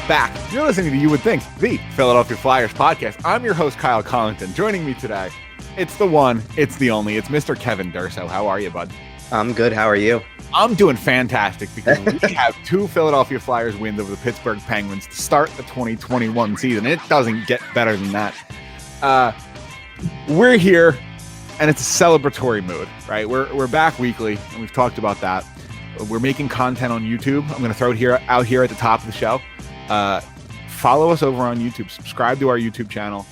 back. You're listening to You Would Think, the Philadelphia Flyers podcast. I'm your host, Kyle Collington. Joining me today, it's the one, it's the only, it's Mr. Kevin Durso. How are you, bud? I'm good. How are you? I'm doing fantastic because we have two Philadelphia Flyers wins over the Pittsburgh Penguins to start the 2021 season. It doesn't get better than that. We're here, and it's a celebratory mood, right? We're back weekly, and we've talked about that. We're making content on YouTube. I'm going to throw it out here at the top of the show. Follow us over on YouTube. Subscribe to our YouTube channel.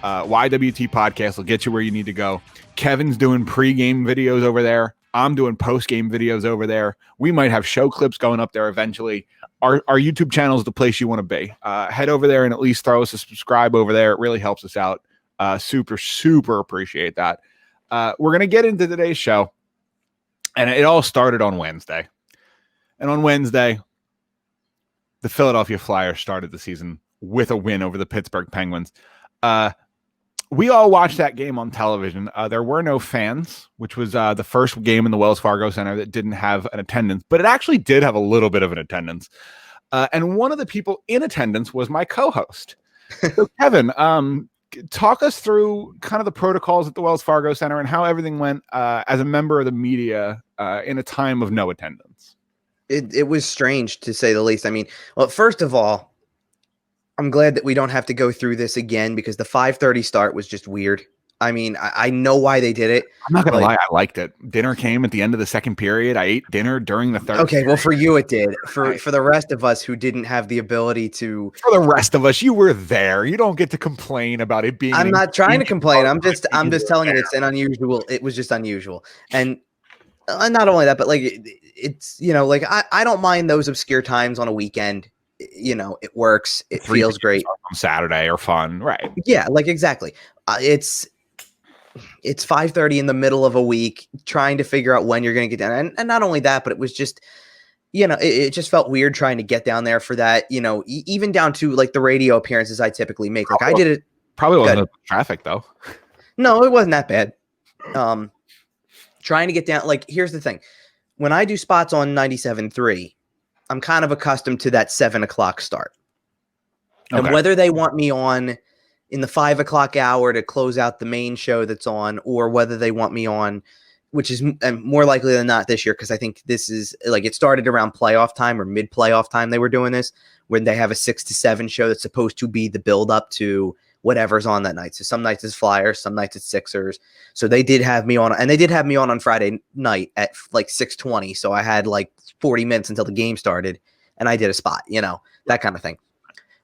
YWT podcast will get you where you need to go. Kevin's doing pre-game videos over there. I'm doing post-game videos over there. We might have show clips going up there eventually. Our YouTube channel is the place you want to be. Head over there and at least throw us a subscribe over there. It really helps us out. Super appreciate that. We're going to get into today's show. And it all started on Wednesday. And on Wednesday, the Philadelphia Flyers started the season with a win over the Pittsburgh Penguins. We all watched that game on television. There were no fans, which was the first game in the Wells Fargo Center that didn't have an attendance, but it actually did have a little bit of an attendance. And one of the people in attendance was my co-host. So Kevin, talk us through kind of the protocols at the Wells Fargo Center and how everything went as a member of the media in a time of no attendance. It was strange, to say the least. I mean, well, first of all, I'm glad that we don't have to go through this again because the 5:30 start was just weird. I mean, I know why they did it. I'm not going to lie. I liked it. Dinner came at the end of the second period. I ate dinner during the third. Okay, well, for you it did. For the rest of us who didn't have the ability to. For the rest of us, you were there. You don't get to complain about it being. I'm not trying to complain. I'm just telling you it's an unusual. It was just unusual. And not only that, but like it's, you know, like I don't mind those obscure times on a weekend. You know, it works. It feels great. On Saturday are fun, right? Yeah, like exactly. It's 5:30 in the middle of a week, trying to figure out when you're going to get down, and not only that, but it was just, you know, it just felt weird trying to get down there for that. You know, even down to like the radio appearances I typically make. Like I did it. Probably wasn't traffic though. No, it wasn't that bad. Trying to get down. Like here's the thing: when I do spots on 97.3. I'm kind of accustomed to that 7 o'clock start. Okay. And whether they want me on in the 5 o'clock hour to close out the main show that's on, or whether they want me on, which is more likely than not this year, because I think this is like it started around playoff time or mid playoff time. They were doing this when they have a 6 to 7 show that's supposed to be the build up to whatever's on that night. So some nights it's Flyers, some nights it's Sixers. So they did have me on, and they did have me on Friday night at like 6:20. So I had like 40 minutes until the game started, and I did a spot, you know, that kind of thing.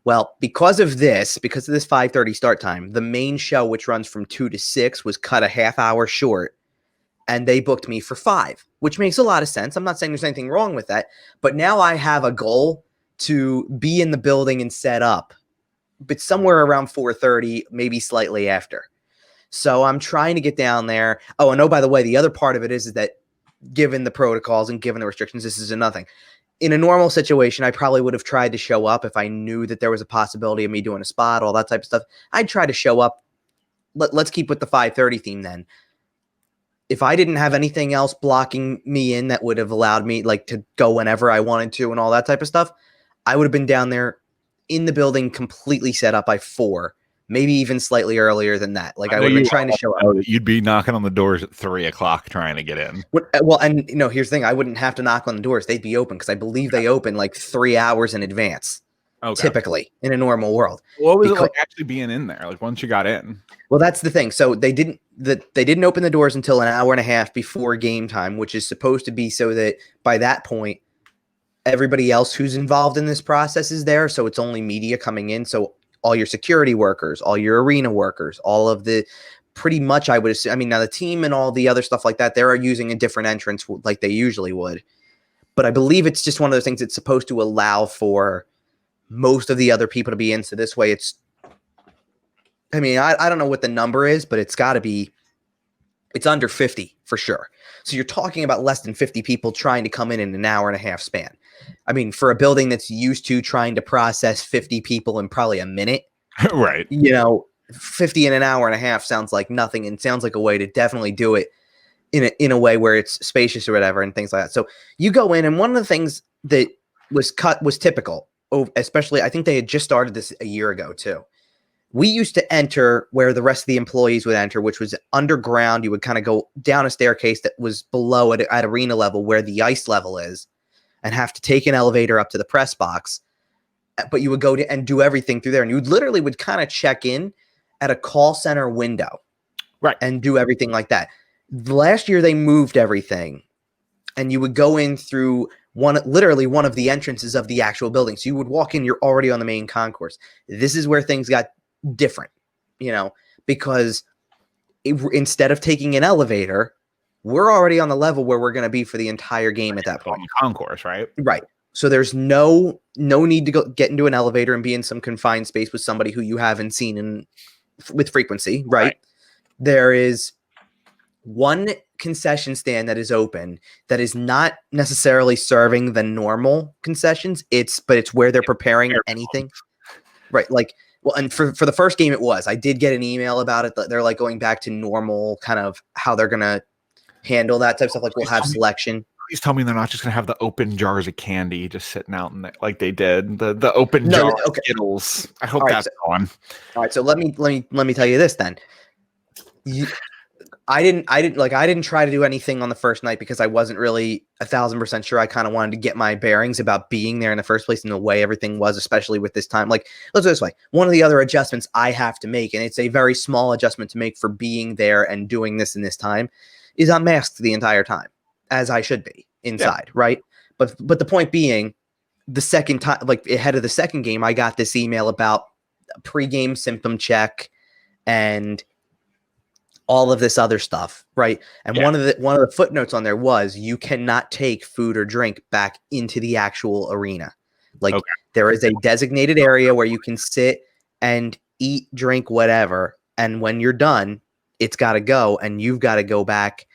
Well, because of this 5:30 start time, the main show, which runs from 2 to 6, was cut a half hour short, and they booked me for 5, which makes a lot of sense. I'm not saying there's anything wrong with that, but now I have a goal to be in the building and set up, but somewhere around 4:30, maybe slightly after. So I'm trying to get down there. Oh, and by the way, the other part of it is that given the protocols and given the restrictions, this is another thing. In a normal situation, I probably would have tried to show up if I knew that there was a possibility of me doing a spot, all that type of stuff. I'd try to show up. Let's keep with the 5:30 theme then. If I didn't have anything else blocking me in that would have allowed me like to go whenever I wanted to and all that type of stuff, I would have been down there in the building completely set up by 4. Maybe even slightly earlier than that. Like I would have been trying to show up. You'd be knocking on the doors at 3 o'clock trying to get in. Well, and you know, here's the thing: I wouldn't have to knock on the doors; they'd be open because I believe they open like 3 hours in advance. Okay. Typically, in a normal world. What was it like actually being in there? Like once you got in? Well, that's the thing. So they didn't open the doors until an hour and a half before game time, which is supposed to be so that by that point, everybody else who's involved in this process is there. So it's only media coming in. So all your security workers, all your arena workers, all of the pretty much, I would assume. I mean, now the team and all the other stuff like that, they're using a different entrance like they usually would. But I believe it's just one of those things that's supposed to allow for most of the other people to be in. So this way it's, I mean, I don't know what the number is, but it's got to be, it's under 50 for sure. So you're talking about less than 50 people trying to come in an hour and a half span. I mean, for a building that's used to trying to process 50 people in probably a minute, right? You know, 50 in an hour and a half sounds like nothing, and sounds like a way to definitely do it in a way where it's spacious or whatever and things like that. So you go in, and one of the things that was cut was typical, especially I think they had just started this a year ago too. We used to enter where the rest of the employees would enter, which was underground. You would kind of go down a staircase that was below at arena level where the ice level is, and have to take an elevator up to the press box. But you would go to and do everything through there, and you literally would kind of check in at a call center window, right, and do everything like that. Last year they moved everything, and you would go in through literally one of the entrances of the actual building. So you would walk in, you're already on the main concourse. This is where things got different, because instead of taking an elevator, we're already on the level where we're going to be for the entire game at that point. On the concourse, right? Right. So there's no need to get into an elevator and be in some confined space with somebody who you haven't seen with frequency, right? There is one concession stand that is open that is not necessarily serving the normal concessions. But it's where they're preparing anything. Right. Like, well, and for the first game it was. I did get an email about it that they're like going back to normal, kind of how they're gonna handle that type of stuff. Like we'll have selection. Please tell me they're not just gonna have the open jars of candy just sitting out in there like they did. The open jar of Skittles. I hope that's gone. All right, so let me tell you this then. I didn't try to do anything on the first night because I wasn't really 1,000% sure. I kind of wanted to get my bearings about being there in the first place and the way everything was, especially with this time. Like, let's do it this way. One of the other adjustments I have to make, and it's a very small adjustment to make for being there and doing this in this time, is I'm masked the entire time, as I should be inside, right? But the point being, the second time, like ahead of the second game, I got this email about a pregame symptom check and all of this other stuff, right? And one of the footnotes on there was you cannot take food or drink back into the actual arena. Like there is a designated area where you can sit and eat, drink, whatever. And when you're done, it's got to go, and you've got to go back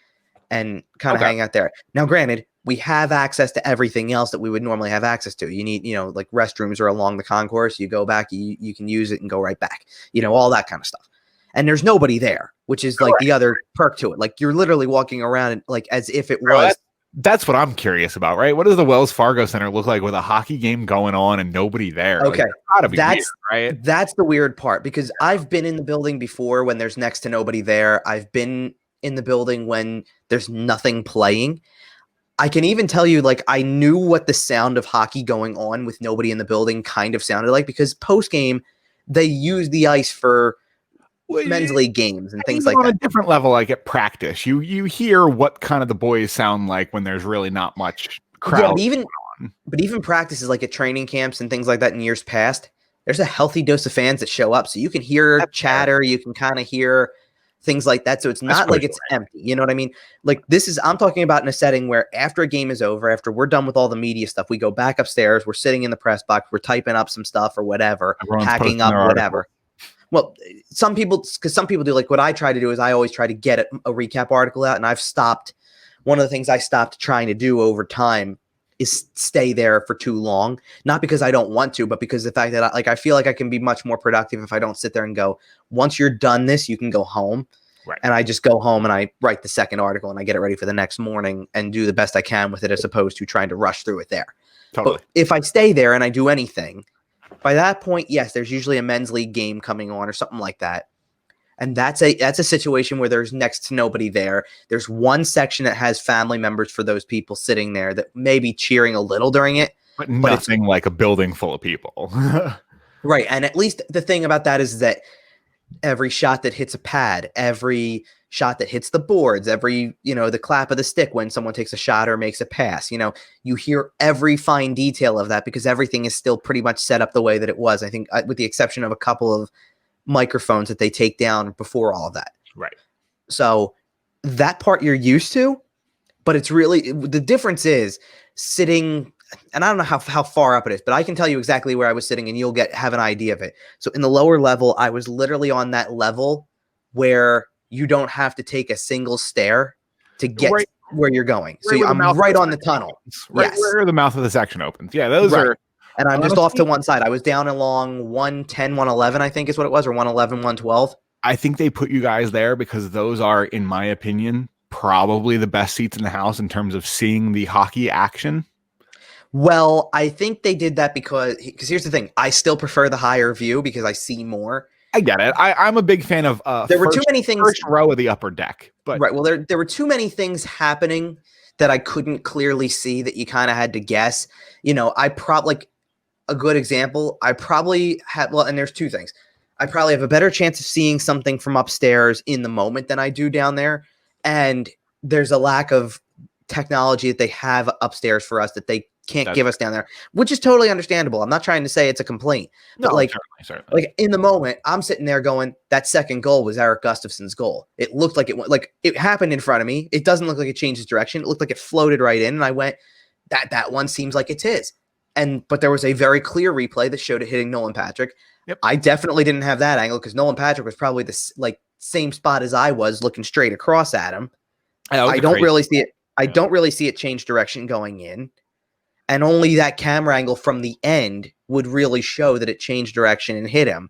and kind of hang out there. Now, granted, we have access to everything else that we would normally have access to. You need, like restrooms are along the concourse. You go back, you can use it and go right back. All that kind of stuff. And there's nobody there, which is like the other perk to it. Like you're literally walking around like as if it was. That's what I'm curious about, right? What does the Wells Fargo Center look like with a hockey game going on and nobody there? Okay, like, that's weird, right? That's the weird part, because I've been in the building before when there's next to nobody there. I've been in the building when there's nothing playing. I can even tell you, like, I knew what the sound of hockey going on with nobody in the building kind of sounded like, because post game they use the ice for men's league games and things like that. On a different level, like at practice, you hear what kind of the boys sound like when there's really not much crowd. Yeah, but even practices like at training camps and things like that in years past, there's a healthy dose of fans that show up, so you can hear chatter, you can kind of hear things like that. So it's not like it's empty. You know what I mean? Like I'm talking about in a setting where after a game is over, after we're done with all the media stuff, we go back upstairs, we're sitting in the press box, we're typing up some stuff or whatever, hacking up whatever. Well, some people do, like what I try to do is I always try to get a recap article out, and I've stopped. One of the things I stopped trying to do over time is stay there for too long, not because I don't want to, but because the fact that I feel like I can be much more productive if I don't sit there and go, once you're done this, you can go home. Right. And I just go home and I write the second article and I get it ready for the next morning and do the best I can with it, as opposed to trying to rush through it there. Totally. But if I stay there and I do anything, by that point, yes, there's usually a men's league game coming on or something like that. And that's a situation where there's next to nobody there. There's one section that has family members for those people sitting there that may be cheering a little during it. But nothing like a building full of people. Right. And at least the thing about that is that every shot that hits a pad, every shot that hits the boards, every, the clap of the stick when someone takes a shot or makes a pass, you hear every fine detail of that, because everything is still pretty much set up the way that it was. I think with the exception of a couple of microphones that they take down before all of that. Right. So that part you're used to, but it's really, the difference is sitting, and I don't know how far up it is, but I can tell you exactly where I was sitting and you'll have an idea of it. So in the lower level, I was literally on that level where you don't have to take a single stair to get where you're going. So I'm right on the tunnel. Right where the mouth of the section opens. Yeah, those are. And I'm just off to one side. I was down along 110, 111, I think is what it was, or 111, 112. I think they put you guys there because those are, in my opinion, probably the best seats in the house in terms of seeing the hockey action. Well, I think they did that because here's the thing. I still prefer the higher view because I see more. I get it. I'm a big fan of there were too many things first row of the upper deck. But right. Well, there were too many things happening that I couldn't clearly see that you kind of had to guess. I probably like a good example. I probably have and there's two things. I probably have a better chance of seeing something from upstairs in the moment than I do down there. And there's a lack of technology that they have upstairs for us that they can't give us down there, which is totally understandable. I'm not trying to say it's a complaint, but certainly. Like in the moment, I'm sitting there going, that second goal was Erik Gustafsson's goal. It looked like it happened in front of me. It doesn't look like it changed its direction. It looked like it floated right in, and I went, that one seems like it's his. But there was a very clear replay that showed it hitting Nolan Patrick. Yep. I definitely didn't have that angle because Nolan Patrick was probably the same spot as I was, looking straight across at him. I don't really see it. I don't really see it change direction going in. And only that camera angle from the end would really show that it changed direction and hit him.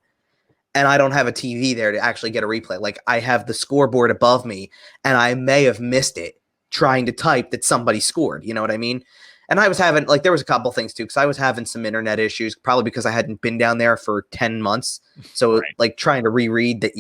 And I don't have a TV there to actually get a replay. Like, I have the scoreboard above me, and I may have missed it trying to type that somebody scored. You know what I mean? And I was having, there was a couple things too, because I was having some internet issues, probably because I hadn't been down there for 10 months. So, trying to reread that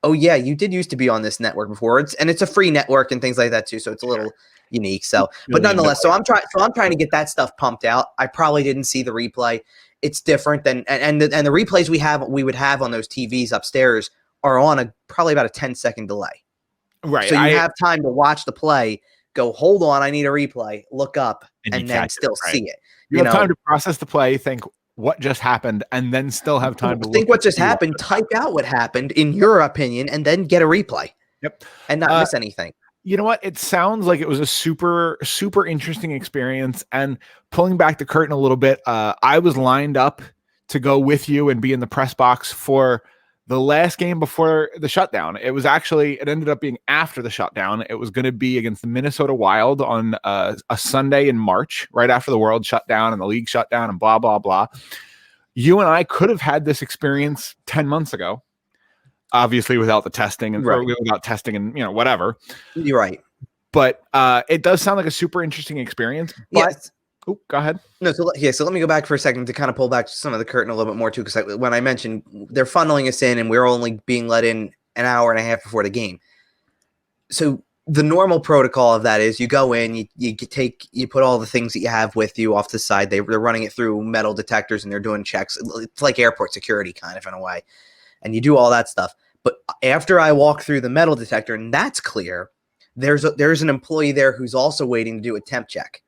oh, yeah, you did used to be on this network before. It's a free network and things like that too. So it's a little unique. So, but nonetheless, so I'm trying to get that stuff pumped out. I probably didn't see the replay. It's different than, and the replays we would have on those TVs upstairs are on probably about a 10-second delay. Right. So you have time to watch the play, go, hold on, I need a replay, look up, and then still see it. You have time to process the play, think what just happened, and then still have time to think what just happened, type out what happened in your opinion, and then get a replay. Yep. And not miss anything. You know what? It sounds like it was a super, super interesting experience. And pulling back the curtain a little bit, I was lined up to go with you and be in the press box for the last game before the shutdown. It ended up being after the shutdown. It was going to be against the Minnesota Wild on a Sunday in March, right after the world shut down and the league shut down and blah, blah, blah. You and I could have had this experience 10 months ago, obviously without the testing and without testing and, whatever. You're right. But it does sound like a super interesting experience. But yes. Oh, go ahead. No, so let me go back for a second to kind of pull back some of the curtain a little bit more too, because when I mentioned they're funneling us in and we're only being let in an hour and a half before the game. So the normal protocol of that is you go in, you put all the things that you have with you off the side. They're running it through metal detectors and they're doing checks. It's like airport security kind of in a way, and you do all that stuff. But after I walk through the metal detector and that's clear, there's an employee there who's also waiting to do a temp check.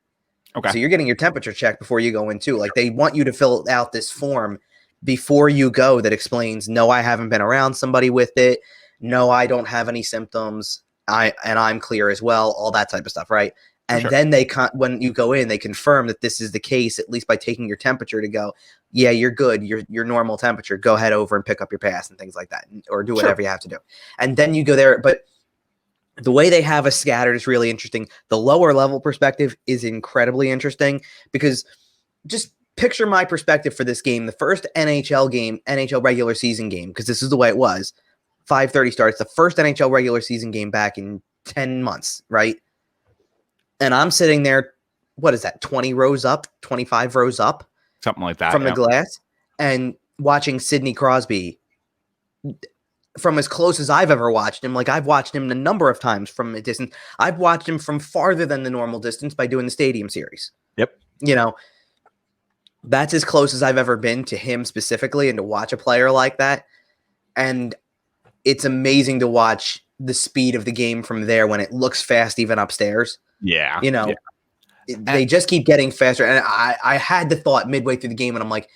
Okay. So you're getting your temperature checked before you go in too. Like, they want you to fill out this form before you go that explains, no, I haven't been around somebody with it. No, I don't have any symptoms. I'm clear as well. All that type of stuff, right? And then when you go in, they confirm that this is the case, at least by taking your temperature to go, yeah, you're good. Your normal temperature. Go head over and pick up your pass and things like that, or do whatever you have to do. And then you go there, but the way they have us scattered is really interesting. The lower level perspective is incredibly interesting because just picture my perspective for this game. The first NHL regular season game, because this is the way it was, 5:30 starts, the first NHL regular season game back in 10 months, right? And I'm sitting there, what is that, 20 rows up, 25 rows up? Something like that. From the glass, and watching Sidney Crosby from as close as I've ever watched him. Like, I've watched him a number of times from a distance. I've watched him from farther than the normal distance by doing the Stadium Series. Yep. That's as close as I've ever been to him specifically, and to watch a player like that. And it's amazing to watch the speed of the game from there when it looks fast, even upstairs. Yeah. They just keep getting faster. And I had the thought midway through the game, and I'm like,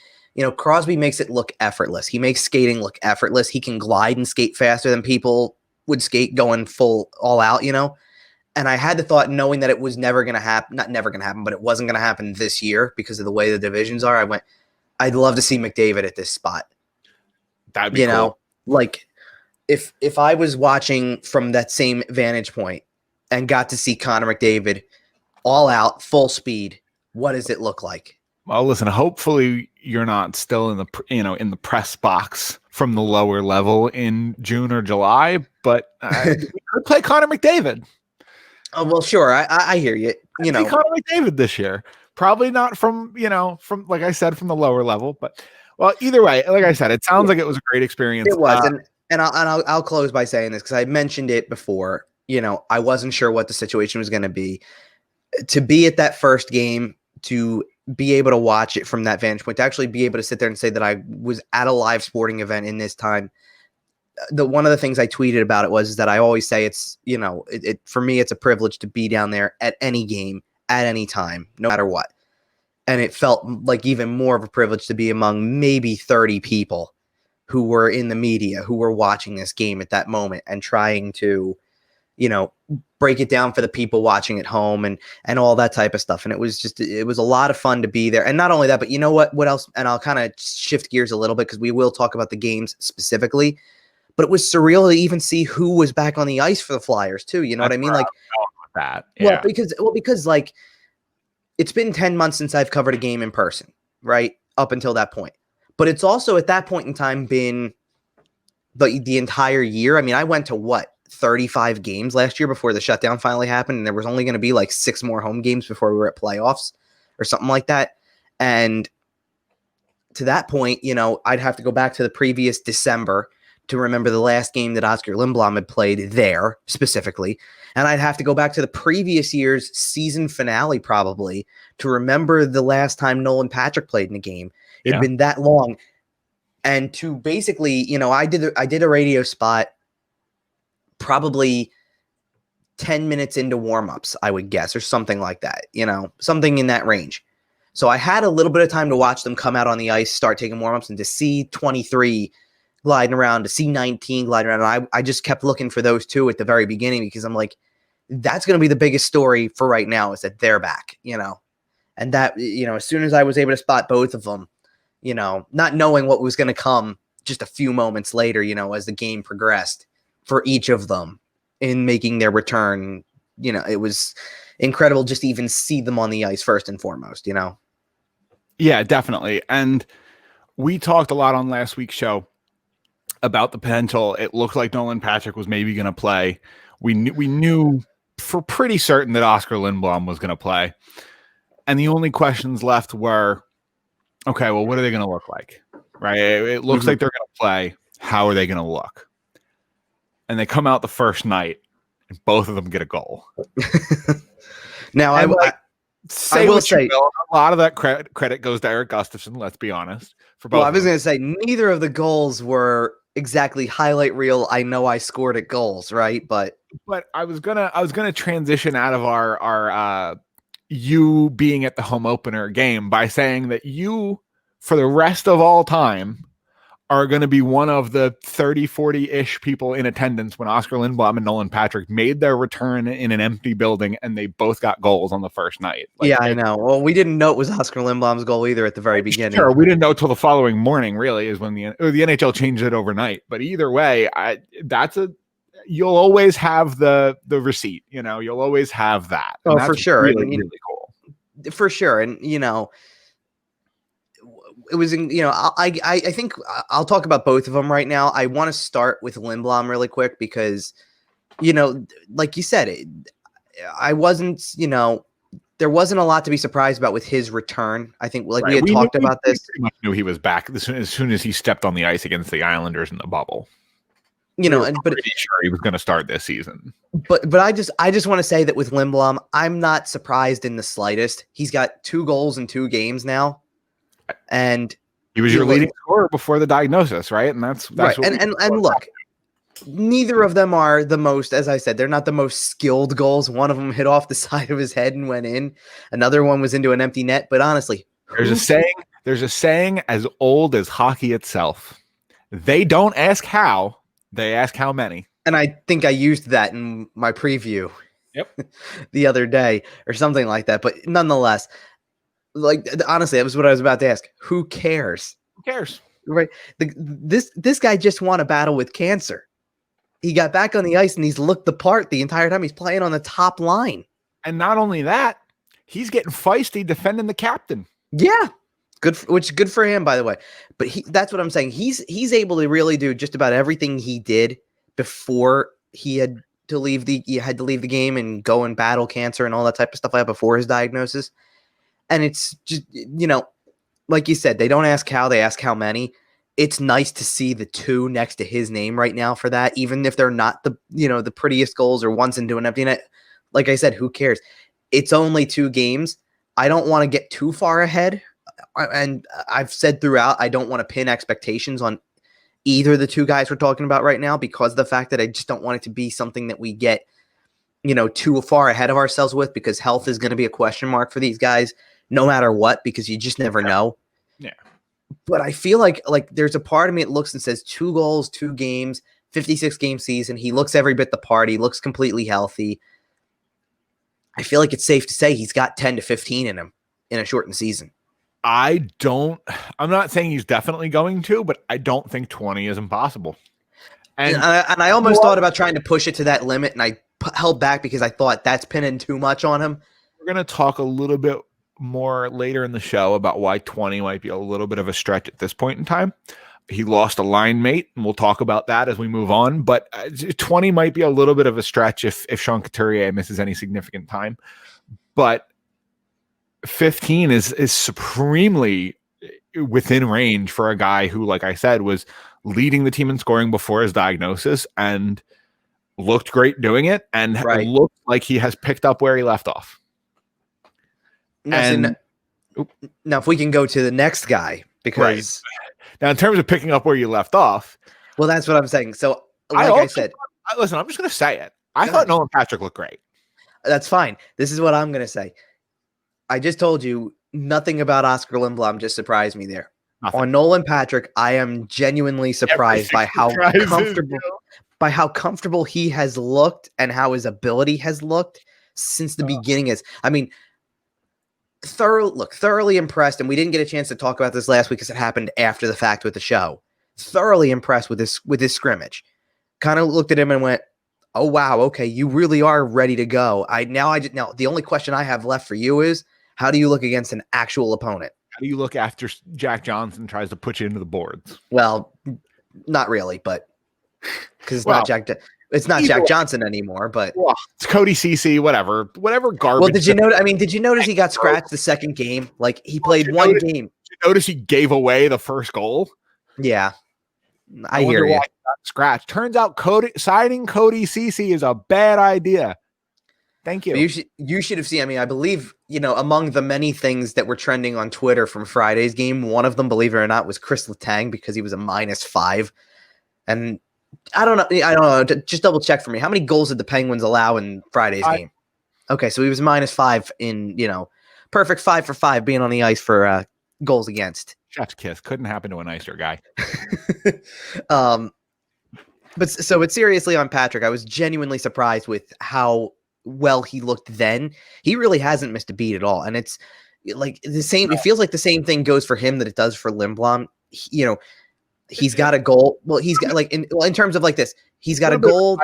Crosby makes it look effortless. He makes skating look effortless. He can glide and skate faster than people would skate going full all out, And I had the thought, knowing that it was never going to happen, not never going to happen, but it wasn't going to happen this year because of the way the divisions are. I went, I'd love to see McDavid at this spot. That'd be cool. Like if I was watching from that same vantage point and got to see Connor McDavid all out, full speed, what does it look like? Well, listen, hopefully you're not still in the press box from the lower level in June or July, but we could play Connor McDavid. Oh, well, sure. I hear you. Connor McDavid this year. Probably not from, from, like I said, from the lower level, but well, either way, like I said, it sounds like it was a great experience. It was. And I'll close by saying this because I mentioned it before. I wasn't sure what the situation was going to be. To be at that first game, to be able to watch it from that vantage point, to actually be able to sit there and say that I was at a live sporting event in this time. One of the things I tweeted about it was that I always say it's, for me, it's a privilege to be down there at any game, at any time, no matter what. And it felt like even more of a privilege to be among maybe 30 people who were in the media, who were watching this game at that moment and trying to, break it down for the people watching at home and all that type of stuff. And it was a lot of fun to be there. And not only that, but you know what else? And I'll kind of shift gears a little bit because we will talk about the games specifically, but it was surreal to even see who was back on the ice for the Flyers too. You know what I mean? Like that. Yeah. Because like it's been 10 months since I've covered a game in person, right? Up until that point. But it's also at that point in time been the entire year. I mean, I went to 35 games last year before the shutdown finally happened. And there was only going to be like 6 more home games before we were at playoffs or something like that. And to that point, I'd have to go back to the previous December to remember the last game that Oscar Lindblom had played there specifically. And I'd have to go back to the previous year's season finale probably to remember the last time Nolan and Patrick played in a game. It'd been that long. And to basically, I did a radio spot probably 10 minutes into warmups, I would guess, or something like that, something in that range. So I had a little bit of time to watch them come out on the ice, start taking warmups, and to see 23 gliding around, to see 19 gliding around. And I just kept looking for those two at the very beginning because I'm like, that's going to be the biggest story for right now is that they're back, and that, as soon as I was able to spot both of them, not knowing what was going to come just a few moments later, as the game progressed for each of them in making their return, it was incredible just to even see them on the ice first and foremost, Yeah, definitely. And we talked a lot on last week's show about the potential. It looked like Nolan Patrick was maybe going to play. We knew for pretty certain that Oscar Lindblom was going to play. And the only questions left were, okay, well, what are they going to look like? Right? It looks like they're going to play. How are they going to look? And they come out the first night, and both of them get a goal. Now, I will say a lot of that credit goes to Erik Gustafsson. Let's be honest. For both. Well, I was going to say neither of the goals were exactly highlight reel. I know I scored at goals, right? But I was gonna transition out of our you being at the home opener game by saying that you, for the rest of all time, are going to be one of the 30, 40-ish people in attendance when Oscar Lindblom and Nolan Patrick made their return in an empty building, and they both got goals on the first night. Yeah, I know. Well, we didn't know it was Oscar Lindblom's goal either at the very beginning. Sure, we didn't know till the following morning, really, is when the NHL changed it overnight. But either way, you'll always have the receipt. You'll always have that. Oh, for sure. Really, really cool. For sure. And, it was, I think I'll talk about both of them right now. I want to start with Lindblom really quick because, like you said, I wasn't, there wasn't a lot to be surprised about with his return. I think we had talked about this. We pretty much knew he was back as soon as he stepped on the ice against the Islanders in the bubble. But pretty sure he was going to start this season. But I just want to say that with Lindblom, I'm not surprised in the slightest. He's got 2 goals in 2 games now. And he was your leading scorer before the diagnosis, right? And that's right. And look, neither of them are the most, as I said, they're not the most skilled goals. One of them hit off the side of his head and went in. Another one was into an empty net. But honestly, there's a saying as old as hockey itself. They don't ask how, they ask how many. And I think I used that in my preview. Yep. The other day or something like that. But nonetheless, like, honestly, that was what I was about to ask. Who cares? Who cares? Right. This guy just won a battle with cancer. He got back on the ice and he's looked the part the entire time. He's playing on the top line. And not only that, he's getting feisty defending the captain. Yeah. Which is good for him, by the way. But that's what I'm saying. He's able to really do just about everything he did before he had to leave the game and go and battle cancer and all that type of stuff like that before his diagnosis. And it's just, like you said, they don't ask how, they ask how many. It's nice to see the 2 next to his name right now for that, even if they're not the prettiest goals or once into an empty net. Like I said, who cares? It's only 2 games. I don't want to get too far ahead. And I've said throughout, I don't want to pin expectations on either of the 2 guys we're talking about right now, because of the fact that I just don't want it to be something that we get, too far ahead of ourselves with, because health is going to be a question mark for these guys no matter what, because you just never know. Yeah. But I feel like there's a part of me that looks and says 2 goals, 2 games, 56 game season. He looks every bit the part. He looks completely healthy. I feel like it's safe to say he's got 10 to 15 in him in a shortened season. I'm not saying he's definitely going to, but I don't think 20 is impossible. And I almost thought about trying to push it to that limit, and I held back because I thought that's pinning too much on him. We're going to talk a little bit more later in the show about why 20 might be a little bit of a stretch at this point in time. He lost a line mate, and we'll talk about that as we move on. But 20 might be a little bit of a stretch if Sean Couturier misses any significant time. But 15 is supremely within range for a guy who, like I said, was leading the team in scoring before his diagnosis and looked great doing it, and looked like he has picked up where he left off. Now, if we can go to the next guy, because now in terms of picking up where you left off, well, that's what I'm saying. So, I said, listen, I'm just going to say it. I thought Nolan Patrick looked great. That's fine. This is what I'm going to say. I just told you nothing about Oscar Lindblom just surprised me there. Nothing. On Nolan Patrick, I am genuinely surprised by how comfortable he has looked and how his ability has looked since the beginning. Thoroughly impressed, and we didn't get a chance to talk about this last week because it happened after the fact with the show. Thoroughly impressed with this scrimmage. Kind of looked at him and went, "Oh wow, okay, you really are ready to go." Now the only question I have left for you is, how do you look against an actual opponent? How do you look after Jack Johnson tries to put you into the boards? Well, not really, but because it's not Jack Johnson anymore, but it's Cody Ceci, whatever garbage. Well, did you notice he got scratched the second game? Like he played one game. Did you notice he gave away the first goal? Yeah, I hear you. Scratch. Turns out signing Cody Ceci is a bad idea. Thank you. You should have seen. I mean, I believe, among the many things that were trending on Twitter from Friday's game, one of them, believe it or not, was Chris Letang because he was a -5. And I don't know. Just double check for me. How many goals did the Penguins allow in Friday's game? Okay, so he was -5 in, perfect 5 for 5 being on the ice for goals against. Chef's kiss. Couldn't happen to a nicer guy. But seriously on Patrick, I was genuinely surprised with how well he looked then. He really hasn't missed a beat at all. And it's like the same. It feels like the same thing goes for him that it does for Lindblom. He's got a goal. Well, he's got in terms of like this, he's got a goal.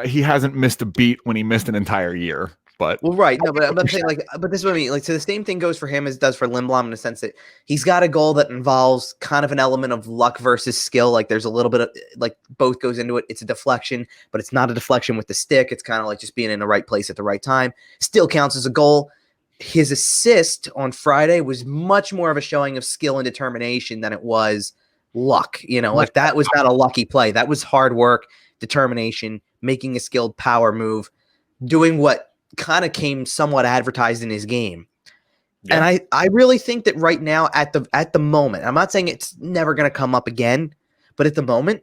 He hasn't missed a beat when he missed an entire year. But right. No, but I'm saying but this is what I mean. So the same thing goes for him as it does for Lindblom in the sense that he's got a goal that involves kind of an element of luck versus skill. Like there's a little bit of both goes into it. It's a deflection, but it's not a deflection with the stick. It's kind of like just being in the right place at the right time. Still counts as a goal. His assist on Friday was much more of a showing of skill and determination than it was luck. That was not a lucky play. That was hard work, determination, making a skilled power move, doing what kind of came somewhat advertised in his game. Yeah. And I really think that right now at the moment, I'm not saying it's never going to come up again, but at the moment,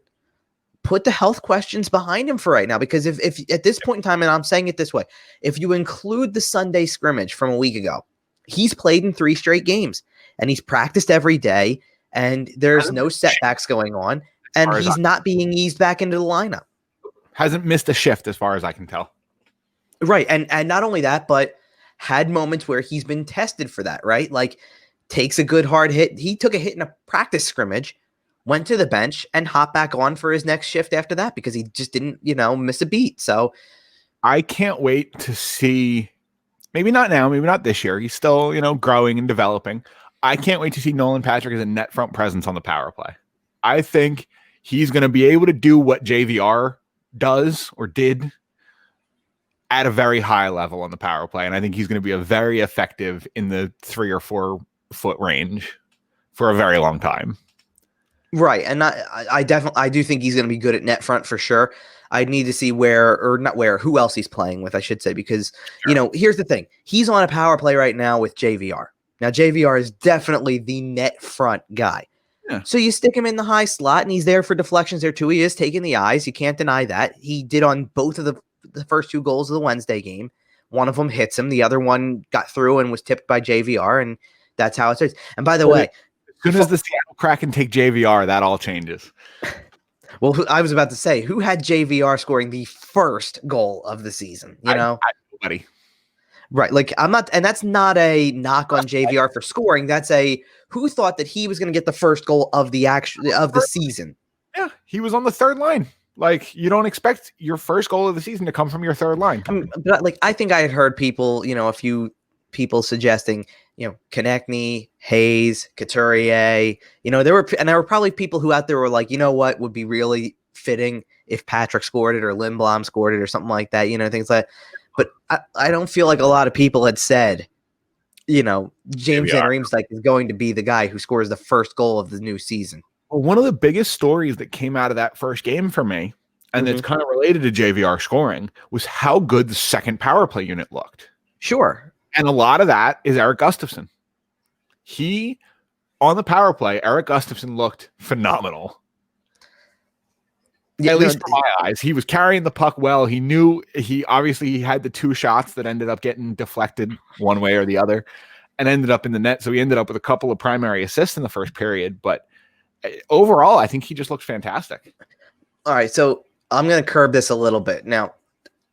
put the health questions behind him for right now, because if at this point in time, and I'm saying it this way, if you include the Sunday scrimmage from a week ago, he's played in 3 straight games and he's practiced every day and there's no setbacks going on and he's not being eased back into the lineup. Hasn't missed a shift as far as I can tell. Right. And not only that, but had moments where he's been tested for that, right? Like takes a good hard hit. He took a hit in a practice scrimmage, went to the bench and hopped back on for his next shift after that because he just didn't, miss a beat. So I can't wait to see, maybe not now, maybe not this year. He's still, growing and developing. I can't wait to see Nolan Patrick as a net front presence on the power play. I think he's going to be able to do what JVR does or did at a very high level on the power play, and I think he's going to be a very effective in the 3 or 4 foot range for a very long time. Right, and I do think he's going to be good at net front for sure. I need to see who else he's playing with, I should say, because here's the thing: he's on a power play right now with JVR. Now JVR is definitely the net front guy. Yeah. So you stick him in the high slot, and he's there for deflections there too. He is taking the eyes. You can't deny that. He did on both of the first 2 goals of the Wednesday game. One of them hits him. The other one got through and was tipped by JVR, and that's how it starts. And by the way, as soon as the Seattle Kraken take JVR, that all changes. Well, I was about to say, who had JVR scoring the first goal of the season? Nobody. Right. Like, I'm not, and that's not a knock on JVR for scoring. That's who thought that he was going to get the first goal of the season? Yeah, he was on the third line. Like, you don't expect your first goal of the season to come from your third line. But I think I had heard people, a few people suggesting, Konechny, Hayes, Couturier. There were probably people who out there were like, what would be really fitting if Patrick scored it or Lindblom scored it or something like that. Things like that. But I don't feel like a lot of people had said, James Van Riemsdyk is going to be the guy who scores the first goal of the new season. Well, one of the biggest stories that came out of that first game for me, and it's kind of related to JVR scoring, was how good the second power play unit looked. Sure. And a lot of that is Erik Gustafsson. On the power play, Erik Gustafsson looked phenomenal. At least in my eyes. He was carrying the puck well. He knew he had the 2 shots that ended up getting deflected one way or the other and ended up in the net. So he ended up with a couple of primary assists in the first period. But overall, I think he just looks fantastic. All right. So I'm going to curb this a little bit. Now,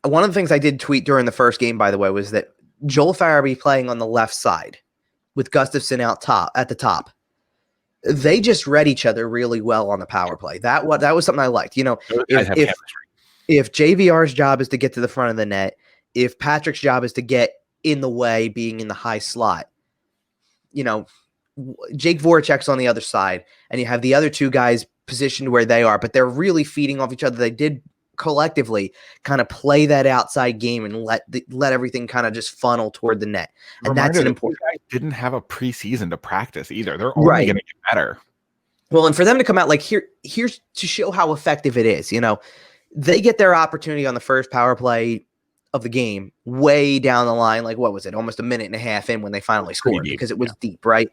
one of the things I did tweet during the first game, by the way, was that Joel Farabee playing on the left side with Gustafson at the top. They just read each other really well on the power play. That was something I liked. If JVR's job is to get to the front of the net, if Patrick's job is to get in the way, being in the high slot, Jake Voracek's on the other side, and you have the other 2 guys positioned where they are, but they're really feeding off each other. They did collectively kind of play that outside game and let everything kind of just funnel toward the net. And that's an important. Guys didn't have a preseason to practice either. They're only going to get better. Well, and for them to come out like here's to show how effective it is. They get their opportunity on the first power play of the game way down the line. Like, what was it? Almost a minute and a half in when they finally scored because it was deep, right?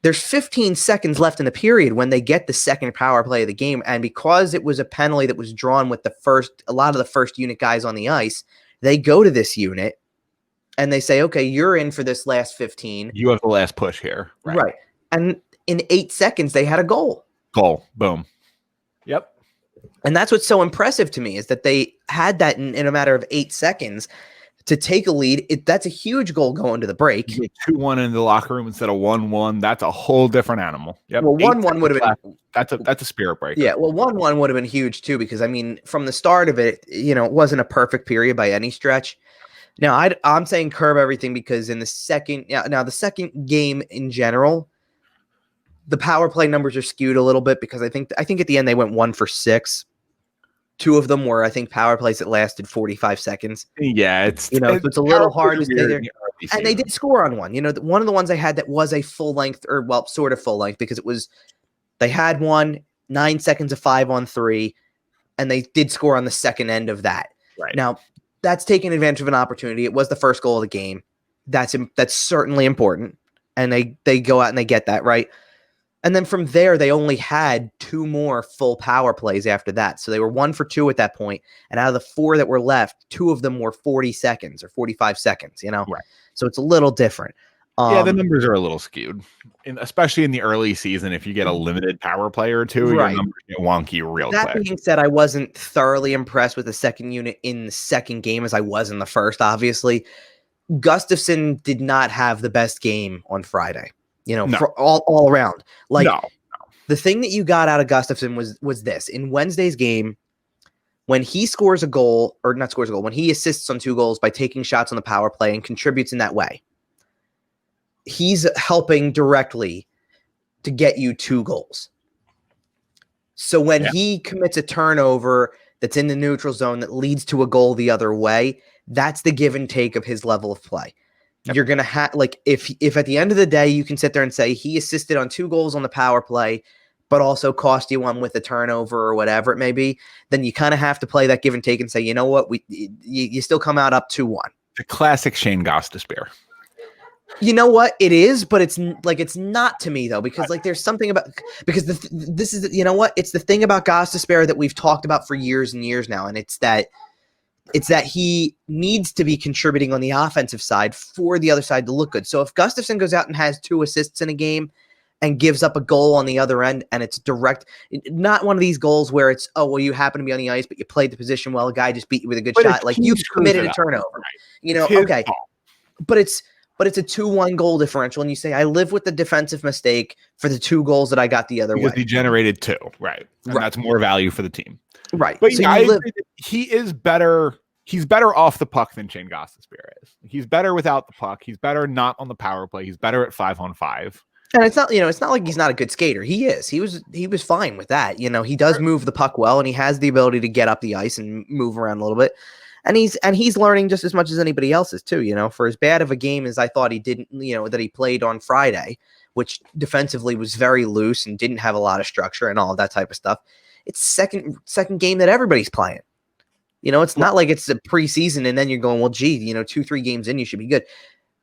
There's 15 seconds left in the period when they get the second power play of the game. And because it was a penalty that was drawn with a lot of the first unit guys on the ice, they go to this unit and they say, okay, you're in for this last 15. You have the last push here. Right. And in 8 seconds, they had a goal. Boom. Yep. And that's what's so impressive to me is that they had that in a matter of 8 seconds. To take a lead, that's a huge goal going to the break. 2-1 in the locker room instead of 1-1. That's a whole different animal. Yep. Well, 1-1 would have been that's a spirit breaker. Yeah, well, 1-1 would have been huge too because from the start of it, it wasn't a perfect period by any stretch. Now, I'm saying curb everything because in the second game in general, the power play numbers are skewed a little bit because I think at the end they went 1 for 6. 2 of them were, I think, power plays that lasted 45 seconds. Yeah, it's so it's a little hard to stay there. And they did score on one. One of the ones I had that was a full length, sort of full length, because they had 9 seconds of 5-on-3, and they did score on the second end of that. Right. Now, that's taking advantage of an opportunity. It was the first goal of the game. That's certainly important. And they go out and they get that, right? And then from there, they only had 2 more full power plays after that. So they were 1 for 2 at that point. And out of the 4 that were left, 2 of them were 40 seconds or 45 seconds, Right. So it's a little different. Yeah, the numbers are a little skewed, especially in the early season. If you get a limited power play or 2, your numbers get wonky real quick. That being said, I wasn't thoroughly impressed with the second unit in the second game as I was in the first, obviously. Gustafson did not have the best game on Friday. For all around. The thing that you got out of Gustafson was this. In Wednesday's game, when he scores a goal, or not scores a goal, when he assists on 2 goals by taking shots on the power play and contributes in that way, he's helping directly to get you 2 goals. So when he commits a turnover that's in the neutral zone that leads to a goal the other way. That's the give and take of his level of play. Yep. You're going to have, like, if at the end of the day, you can sit there and say he assisted on 2 goals on the power play, but also cost you one with a turnover or whatever it may be, then you kind of have to play that give and take and say, you know what, you still come out up 2-1. The classic Shane Gustafsson. You know what it is, but it's not to me though, because like there's something about, because this is, you know what, it's the thing about Gustafsson that we've talked about for years and years now, and it's that he needs to be contributing on the offensive side for the other side to look good. So if Gustafsson goes out and has 2 assists in a game and gives up a goal on the other end, and it's direct, not one of these goals where it's, oh, well, you happen to be on the ice, but you played the position well, a guy just beat you with a good shot. Like, you committed a turnover, right. You know, okay. But it's a 2-1 goal differential, and you say, I live with the defensive mistake for the 2 goals that I got the other way. Because he generated 2, right. And that's more value for the team. Right. But so yeah, I agree that he is better. He's better off the puck than Shane Gustafsson is. He's better without the puck. He's better not on the power play. He's better at 5-on-5. And it's not, it's not like he's not a good skater. He is. He was fine with that. You know, he does move the puck well, and he has the ability to get up the ice and move around a little bit. And he's learning just as much as anybody else is too. You know, for as bad of a game as I thought he didn't, that he played on Friday, which defensively was very loose and didn't have a lot of structure and all of that type of stuff. It's second game that everybody's playing. You know, it's not like it's a preseason and then you're going, well, gee, 2-3 games in, you should be good.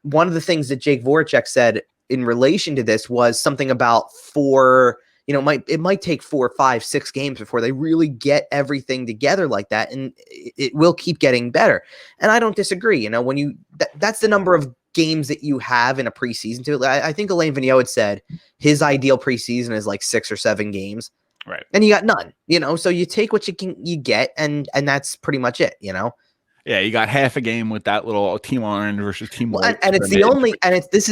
One of the things that Jake Voracek said in relation to this was something about 4, it might take 4, 5, 6 games before they really get everything together like that. And it will keep getting better. And I don't disagree. When that's the number of games that you have in a preseason too. I think Alain Vigneault had said his ideal preseason is like 6 or 7 games. Right. And you got none, so you take what you get, and that's pretty much it, Yeah, you got half a game with that little Team Orange versus Team White. And it's the only, and this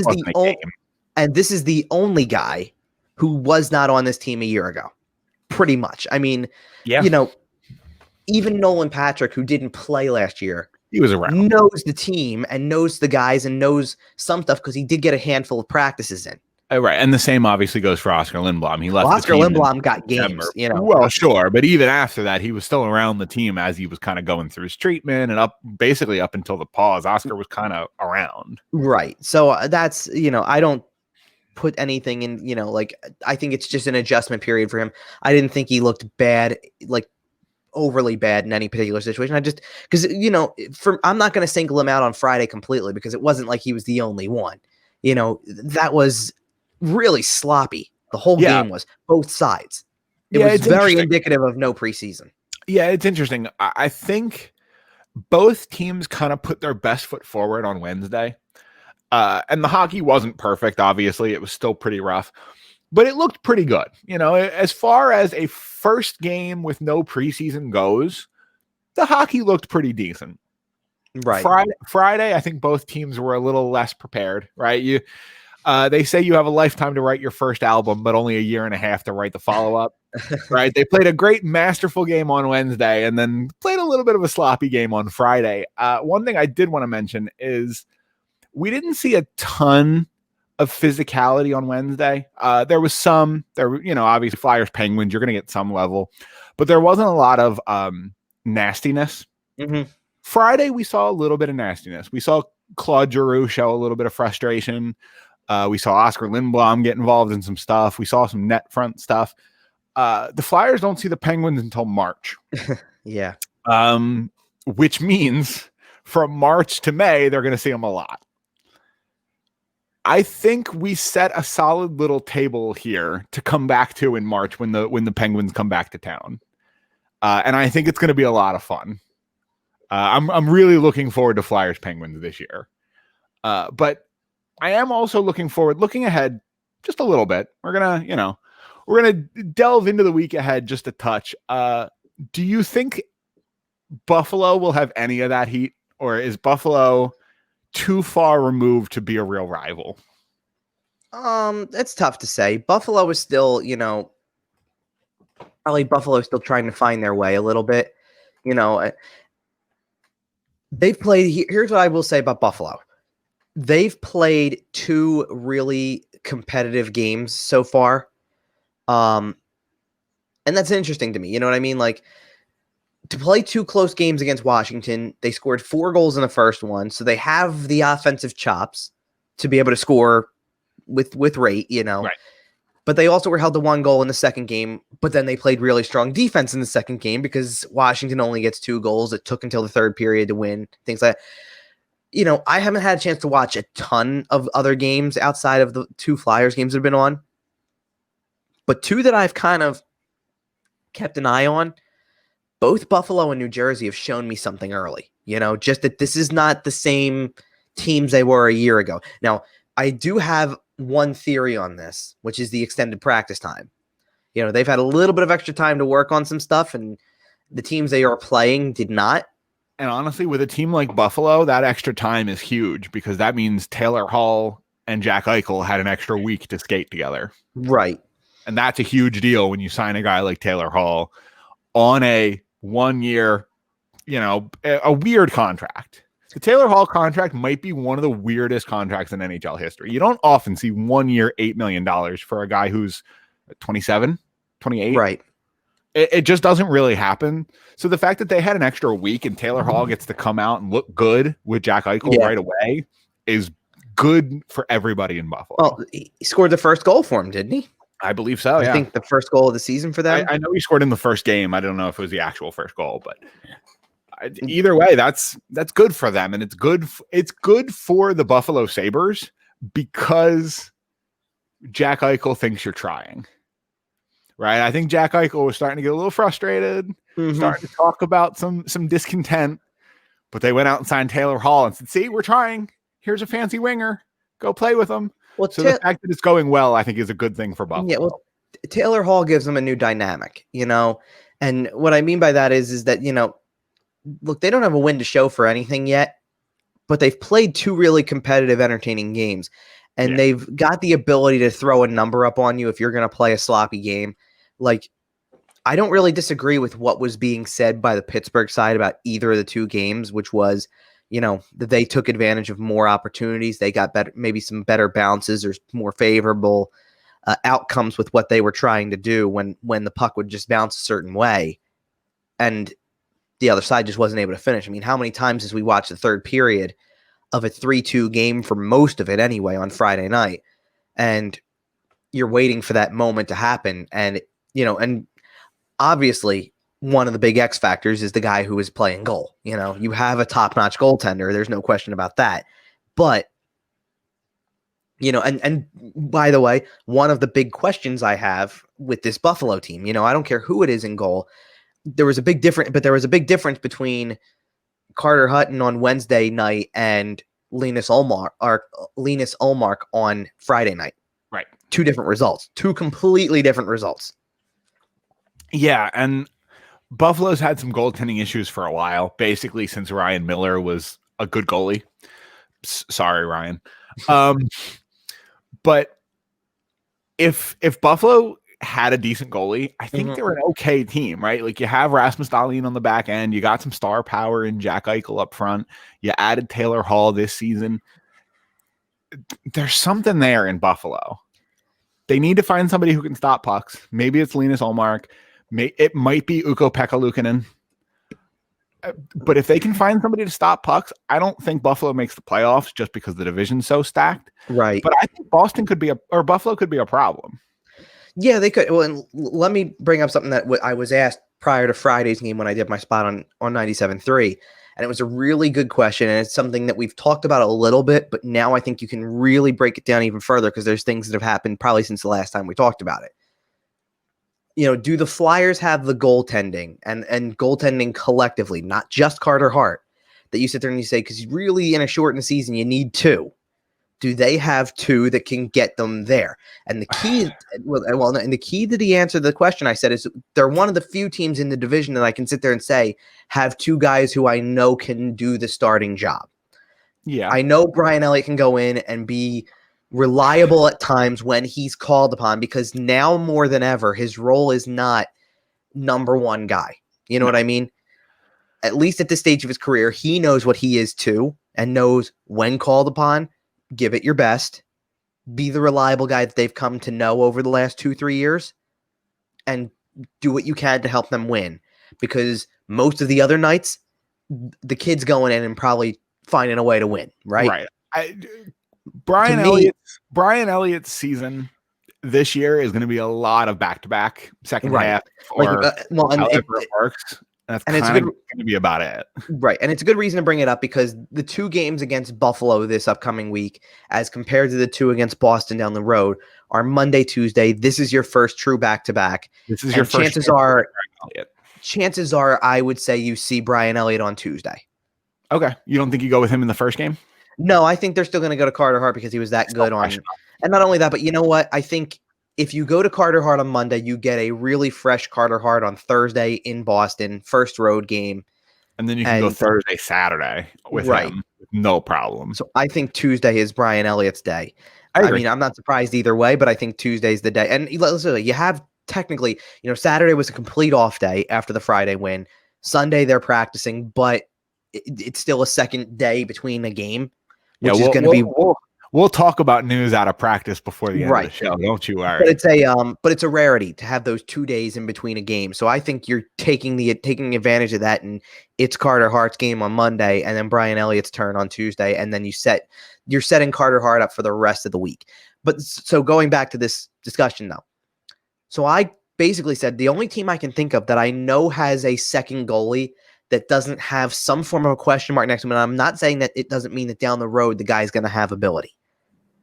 is the only guy who was not on this team a year ago. Pretty much. I mean, yeah. Even Nolan Patrick, who didn't play last year, he was around, knows the team and knows the guys and knows some stuff because he did get a handful of practices in. Right, and the same obviously goes for Oscar Lindblom. He left. Oscar Lindblom got games, Well, sure, but even after that, he was still around the team as he was kind of going through his treatment and basically up until the pause. Oscar was kind of around. Right. So that's I don't put anything in. I think it's just an adjustment period for him. I didn't think he looked bad, like overly bad in any particular situation. I just because I'm not going to single him out on Friday completely because it wasn't like he was the only one. That was really sloppy. The whole game was, both sides. It was very indicative of no preseason. Yeah, it's interesting. I think both teams kind of put their best foot forward on Wednesday. And the hockey wasn't perfect, obviously. It was still pretty rough. But it looked pretty good. As far as a first game with no preseason goes, the hockey looked pretty decent. Right. Friday, I think both teams were a little less prepared, right? They say you have a lifetime to write your first album, but only a year and a half to write the follow-up, right? They played a great masterful game on Wednesday and then played a little bit of a sloppy game on Friday. One thing I did want to mention is we didn't see a ton of physicality on Wednesday. There was obviously Flyers, Penguins, you're going to get some level, but there wasn't a lot of nastiness. Mm-hmm. Friday, we saw a little bit of nastiness. We saw Claude Giroux show a little bit of frustration. We saw Oscar Lindblom get involved in some stuff. We saw some net front stuff. The Flyers don't see the Penguins until March. Yeah. Which means from March to May, they're going to see them a lot. I think we set a solid little table here to come back to in March when the Penguins come back to town. And I think it's going to be a lot of fun. I'm really looking forward to Flyers Penguins this year. But I am also looking ahead just a little bit. We're gonna delve into the week ahead just a touch. Do you think Buffalo will have any of that heat, or is Buffalo too far removed to be a real rival? It's tough to say. Buffalo is still, probably Buffalo is still trying to find their way a little bit. They've played. Here's what I will say about Buffalo. They've played 2 really competitive games so far. And that's interesting to me. You know what I mean? Like, to play 2 close games against Washington, they scored 4 goals in the first one, so they have the offensive chops to be able to score with rate, Right. But they also were held to 1 goal in the second game, but then they played really strong defense in the second game because Washington only gets 2 goals. It took until the third period to win, things like that. I haven't had a chance to watch a ton of other games outside of the 2 Flyers games that have been on, but 2 that I've kind of kept an eye on, both Buffalo and New Jersey have shown me something early, just that this is not the same teams they were a year ago. Now, I do have one theory on this, which is the extended practice time. They've had a little bit of extra time to work on some stuff, and the teams they are playing did not. And honestly, with a team like Buffalo, that extra time is huge because that means Taylor Hall and Jack Eichel had an extra week to skate together. Right. And that's a huge deal when you sign a guy like Taylor Hall on a 1-year, a weird contract. The Taylor Hall contract might be one of the weirdest contracts in NHL history. You don't often see 1 year, $8 million for a guy who's 27, 28. Right. It just doesn't really happen. So the fact that they had an extra week and Taylor Hall gets to come out and look good with Jack Eichel right away is good for everybody in Buffalo. Well, he scored the first goal for him, didn't he? I believe so. I think the first goal of the season for them. I know he scored in the first game. I don't know if it was the actual first goal, but either way, that's good for them, and it's good for the Buffalo Sabres because Jack Eichel thinks you're trying. Right? I think Jack Eichel was starting to get a little frustrated, starting to talk about some discontent, but they went out and signed Taylor Hall and said, "See, we're trying. Here's a fancy winger. Go play with him." Well, so the fact that it's going well, I think, is a good thing for Buffalo. Yeah, well, Taylor Hall gives them a new dynamic, and what I mean by that is that, look, they don't have a win to show for anything yet, but they've played 2 really competitive, entertaining games, and they've got the ability to throw a number up on you if you're going to play a sloppy game. Like, I don't really disagree with what was being said by the Pittsburgh side about either of the 2 games, which was, that they took advantage of more opportunities. They got better, maybe some better bounces or more favorable outcomes with what they were trying to do when the puck would just bounce a certain way. And the other side just wasn't able to finish. I mean, how many times has we watched the third period of a 3-2 game for most of it anyway on Friday night, and you're waiting for that moment to happen. And, and obviously one of the big X factors is the guy who is playing goal. You have a top-notch goaltender. There's no question about that. But, and by the way, one of the big questions I have with this Buffalo team, I don't care who it is in goal. There was a big difference between Carter Hutton on Wednesday night and Linus Ullmark on Friday night. Right. 2 different results, 2 completely different results. Yeah. And Buffalo's had some goaltending issues for a while, basically since Ryan Miller was a good goalie. Sorry, Ryan. But if Buffalo had a decent goalie, I think they were an okay team, right? Like, you have Rasmus Dahlin on the back end. You got some star power in Jack Eichel up front. You added Taylor Hall this season. There's something there in Buffalo. They need to find somebody who can stop pucks. Maybe it's Linus Ullmark. It might be Ukko-Pekka Luukkonen. But if they can find somebody to stop pucks, I don't think Buffalo makes the playoffs just because the division's so stacked. Right. But I think Buffalo could be a problem. Yeah, they could. Well, and let me bring up something that I was asked prior to Friday's game when I did my spot on 97.3. And it was a really good question. And it's something that we've talked about a little bit, but now I think you can really break it down even further because there's things that have happened probably since the last time we talked about it. Do the Flyers have the goaltending and goaltending collectively, not just Carter Hart, that you sit there and you say, because really in a shortened season, you need 2. Do they have 2 that can get them there? And the key, and the key to the answer to the question I said is they're one of the few teams in the division that I can sit there and say have 2 guys who I know can do the starting job. Yeah, I know Brian Elliott can go in and be reliable at times when he's called upon, because now more than ever, his role is not number 1 guy. You know what I mean? At least at this stage of his career, he knows what he is too, and knows when called upon, give it your best, be the reliable guy that they've come to know over the last 2-3 years, and do what you can to help them win. because most of the other nights, the kid's going in and probably finding a way to win, right? Right. Brian Elliott's season this year is going to be a lot of back-to-back second half, or however it works. That's kind of going to be about it. Right. And it's a good reason to bring it up because the 2 games against Buffalo this upcoming week, as compared to the 2 against Boston down the road, are Monday, Tuesday. This is your first true back-to-back. This is your first. Chances are, I would say you see Brian Elliott on Tuesday. Okay. You don't think you go with him in the first game? No, I think they're still going to go to Carter Hart because he was that good on. And not only that, but you know what? I think if you go to Carter Hart on Monday, you get a really fresh Carter Hart on Thursday in Boston, first road game. And then you can go Thursday, Saturday with him. No problem. So I think Tuesday is Brian Elliott's day. I mean, I'm not surprised either way, but I think Tuesday's the day. And listen, you have technically, Saturday was a complete off day after the Friday win. Sunday they're practicing, but it's still a second day between a game, which is going to be. We'll talk about news out of practice before the end of the show. Don't you worry. But it's a rarity to have those 2 days in between a game. So I think you're taking advantage of that, and it's Carter Hart's game on Monday, and then Brian Elliott's turn on Tuesday, and then you're setting Carter Hart up for the rest of the week. But so going back to this discussion though, so I basically said the only team I can think of that I know has a second goalie that doesn't have some form of a question mark next to him, and I'm not saying that it doesn't mean that down the road the guy's going to have ability.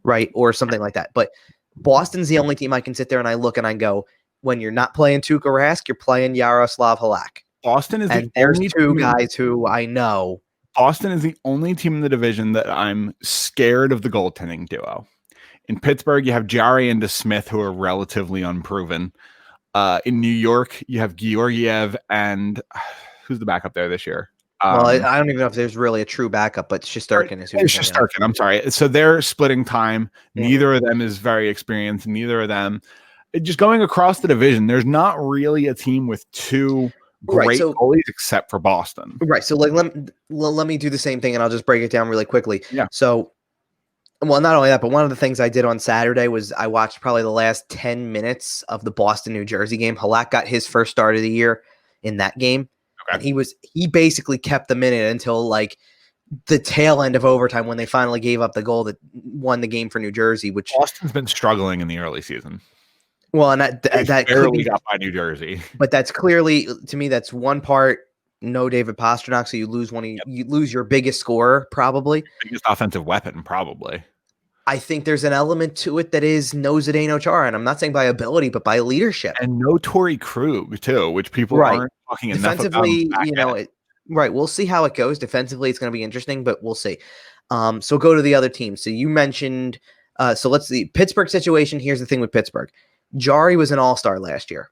Right, or something like that. But Boston's the only team I can sit there and I look and I go, when you're not playing Tuukka Rask, you're playing Yaroslav Halak. Boston is and there's 2 guys who I know. Boston is the only team in the division that I'm scared of the goaltending duo. In Pittsburgh, you have Jarry and DeSmith, who are relatively unproven. In New York, you have Georgiev and who's the backup there this year? Well, I don't even know if there's really a true backup, but Shesterkin is who. It's Shesterkin. I'm sorry. So they're splitting time. Neither of them is very experienced. Neither of them. Just going across the division, there's not really a team with 2 great goalies except for Boston. Right. So let me do the same thing, and I'll just break it down really quickly. Yeah. So, well, not only that, but one of the things I did on Saturday was I watched probably the last 10 minutes of the Boston New Jersey game. Halak got his first start of the year in that game. And he basically kept them in it until like the tail end of overtime when they finally gave up the goal that won the game for New Jersey. Which Boston's been struggling in the early season. Well, and that barely got by New Jersey. But that's clearly, to me, that's one part. No David Pastrnak, so you lose you lose your biggest scorer, probably biggest offensive weapon, probably. I think there's an element to it that is no Zdeno Chara, and I'm not saying by ability, but by leadership. And no Torrey Krug, too, which people aren't talking enough about. Defensively, we'll see how it goes. Defensively, it's going to be interesting, but we'll see. So go to the other teams. So you mentioned, so let's see, Pittsburgh situation. Here's the thing with Pittsburgh. Jarry was an all-star last year.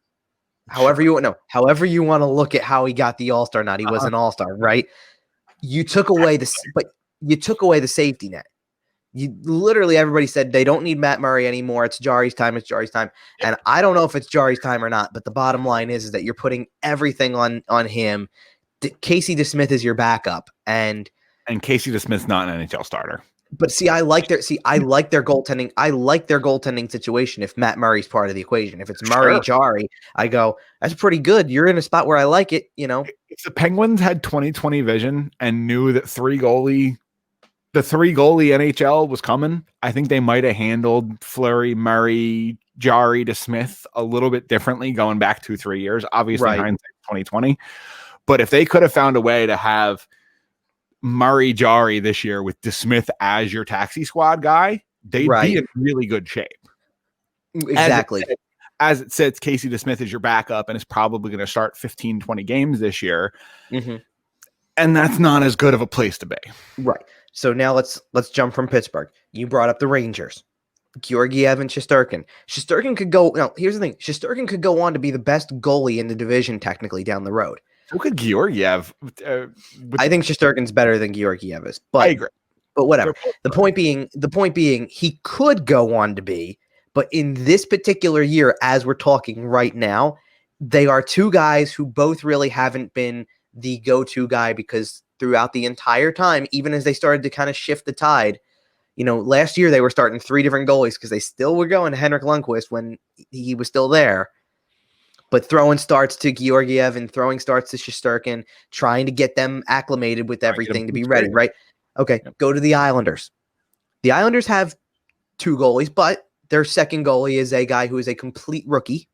However you want to look at how he got the all-star nod, he was an all-star, right? You took away the safety net. You literally, everybody said they don't need Matt Murray anymore. It's Jarry's time. And I don't know if it's Jarry's time or not, but the bottom line is that you're putting everything on him. Casey DeSmith is your backup, and Casey DeSmith's not an NHL starter. But I like their goaltending. I like their goaltending situation if Matt Murray's part of the equation. If it's Murray, Jarry, I go, that's pretty good. You're in a spot where I like it, If the Penguins had 20/20 vision and knew that the three goalie NHL was coming, I think they might have handled Fleury, Murray, Jarry, DeSmith a little bit differently going back 2-3 years. Obviously, hindsight 2020. But if they could have found a way to have Murray, Jarry this year with DeSmith as your taxi squad guy, they'd be in really good shape. Exactly. As it sits, Casey DeSmith is your backup and is probably going to start 15-20 games this year. Mm-hmm. And that's not as good of a place to be. Right. So now let's jump from Pittsburgh. You brought up the Rangers. Georgiev and Shesterkin. Shesterkin could go. No, here's the thing. Shesterkin could go on to be the best goalie in the division technically down the road. So could Georgiev. I think Shesterkin's better than Georgiev is. But, I agree. But whatever. The point being, he could go on to be. But in this particular year, as we're talking right now, they are two guys who both really haven't been the go-to guy, because throughout the entire time, even as they started to kind of shift the tide, last year they were starting three different goalies because they still were going to Henrik Lundqvist when he was still there. But throwing starts to Georgiev and throwing starts to Shesterkin, trying to get them acclimated with everything to be ready, right? Okay, go to the Islanders. The Islanders have 2 goalies, but their second goalie is a guy who is a complete rookie.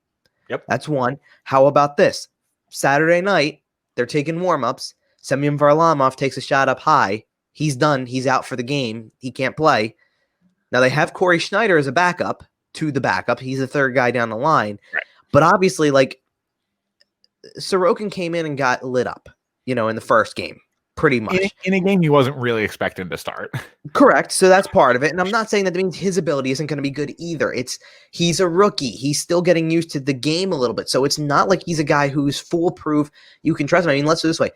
Yep. That's one. How about this? Saturday night, they're taking warm-ups. Semyon Varlamov takes a shot up high. He's done. He's out for the game. He can't play. Now, they have Corey Schneider as a backup to the backup. He's the third guy down the line. Right. But obviously, like, Sorokin came in and got lit up, in the first game, pretty much. In a game he wasn't really expected to start. Correct. So that's part of it. And I'm not saying that means his ability isn't going to be good either. He's a rookie. He's still getting used to the game a little bit. So it's not like he's a guy who's foolproof. You can trust him. I mean, let's do it this way.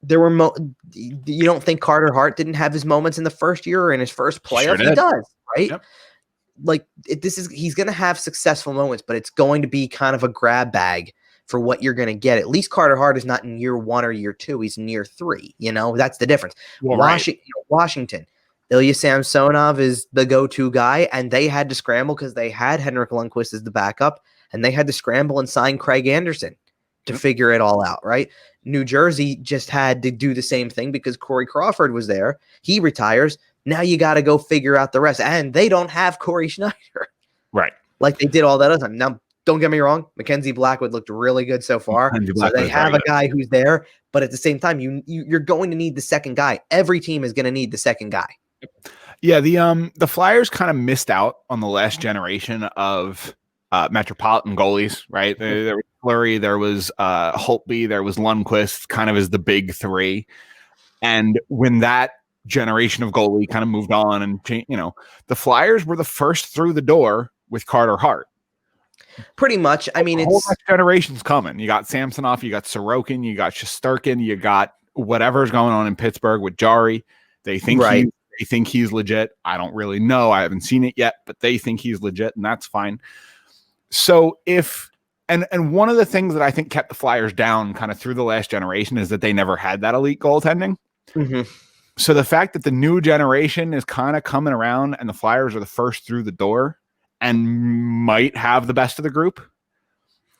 There were you don't think Carter Hart didn't have his moments in the first year or in his first playoff? He does, right? Yep. Like he's going to have successful moments, but it's going to be kind of a grab bag for what you're going to get. At least Carter Hart is not in year 1 or year 2. He's in year 3. That's the difference. Well, Washington, Ilya Samsonov is the go-to guy, and they had to scramble because they had Henrik Lundqvist as the backup, and they had to scramble and sign Craig Anderson to figure it all out, right? New Jersey just had to do the same thing because Corey Crawford was there. He retires. Now you got to go figure out the rest. And they don't have Corey Schneider. Right. Like they did all that other time. Now, don't get me wrong. Mackenzie Blackwood looked really good so far. So they have a guy who's there. But at the same time, you're going to need the second guy. Every team is going to need the second guy. Yeah, the Flyers kind of missed out on the last generation of metropolitan goalies, right? There was Fleury, there was Holtby, there was Lundqvist, kind of as the big 3. And when that generation of goalie kind of moved on and the Flyers were the first through the door with Carter Hart. Pretty much. I mean, the whole next generation's coming. You got Samsonov, you got Sorokin, you got Shesterkin, you got whatever's going on in Pittsburgh with Jari. They think they think he's legit. I don't really know. I haven't seen it yet, but they think he's legit, and that's fine. So and one of the things that I think kept the Flyers down kind of through the last generation is that they never had that elite goaltending. Mm-hmm. So the fact that the new generation is kind of coming around and the Flyers are the first through the door and might have the best of the group,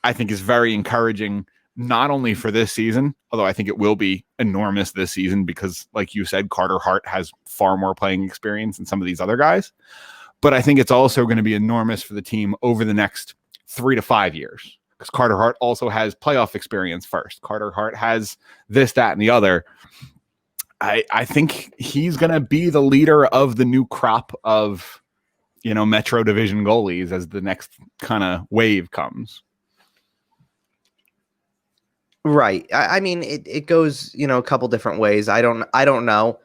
I think is very encouraging, not only for this season, although I think it will be enormous this season because, like you said, Carter Hart has far more playing experience than some of these other guys. But I think it's also going to be enormous for the team over the next 3 to 5 years because Carter Hart also has playoff experience first. Carter Hart has this, that, and the other. I think he's going to be the leader of the new crop of, Metro Division goalies as the next kind of wave comes. Right. I mean, it goes, a couple different ways. I don't know.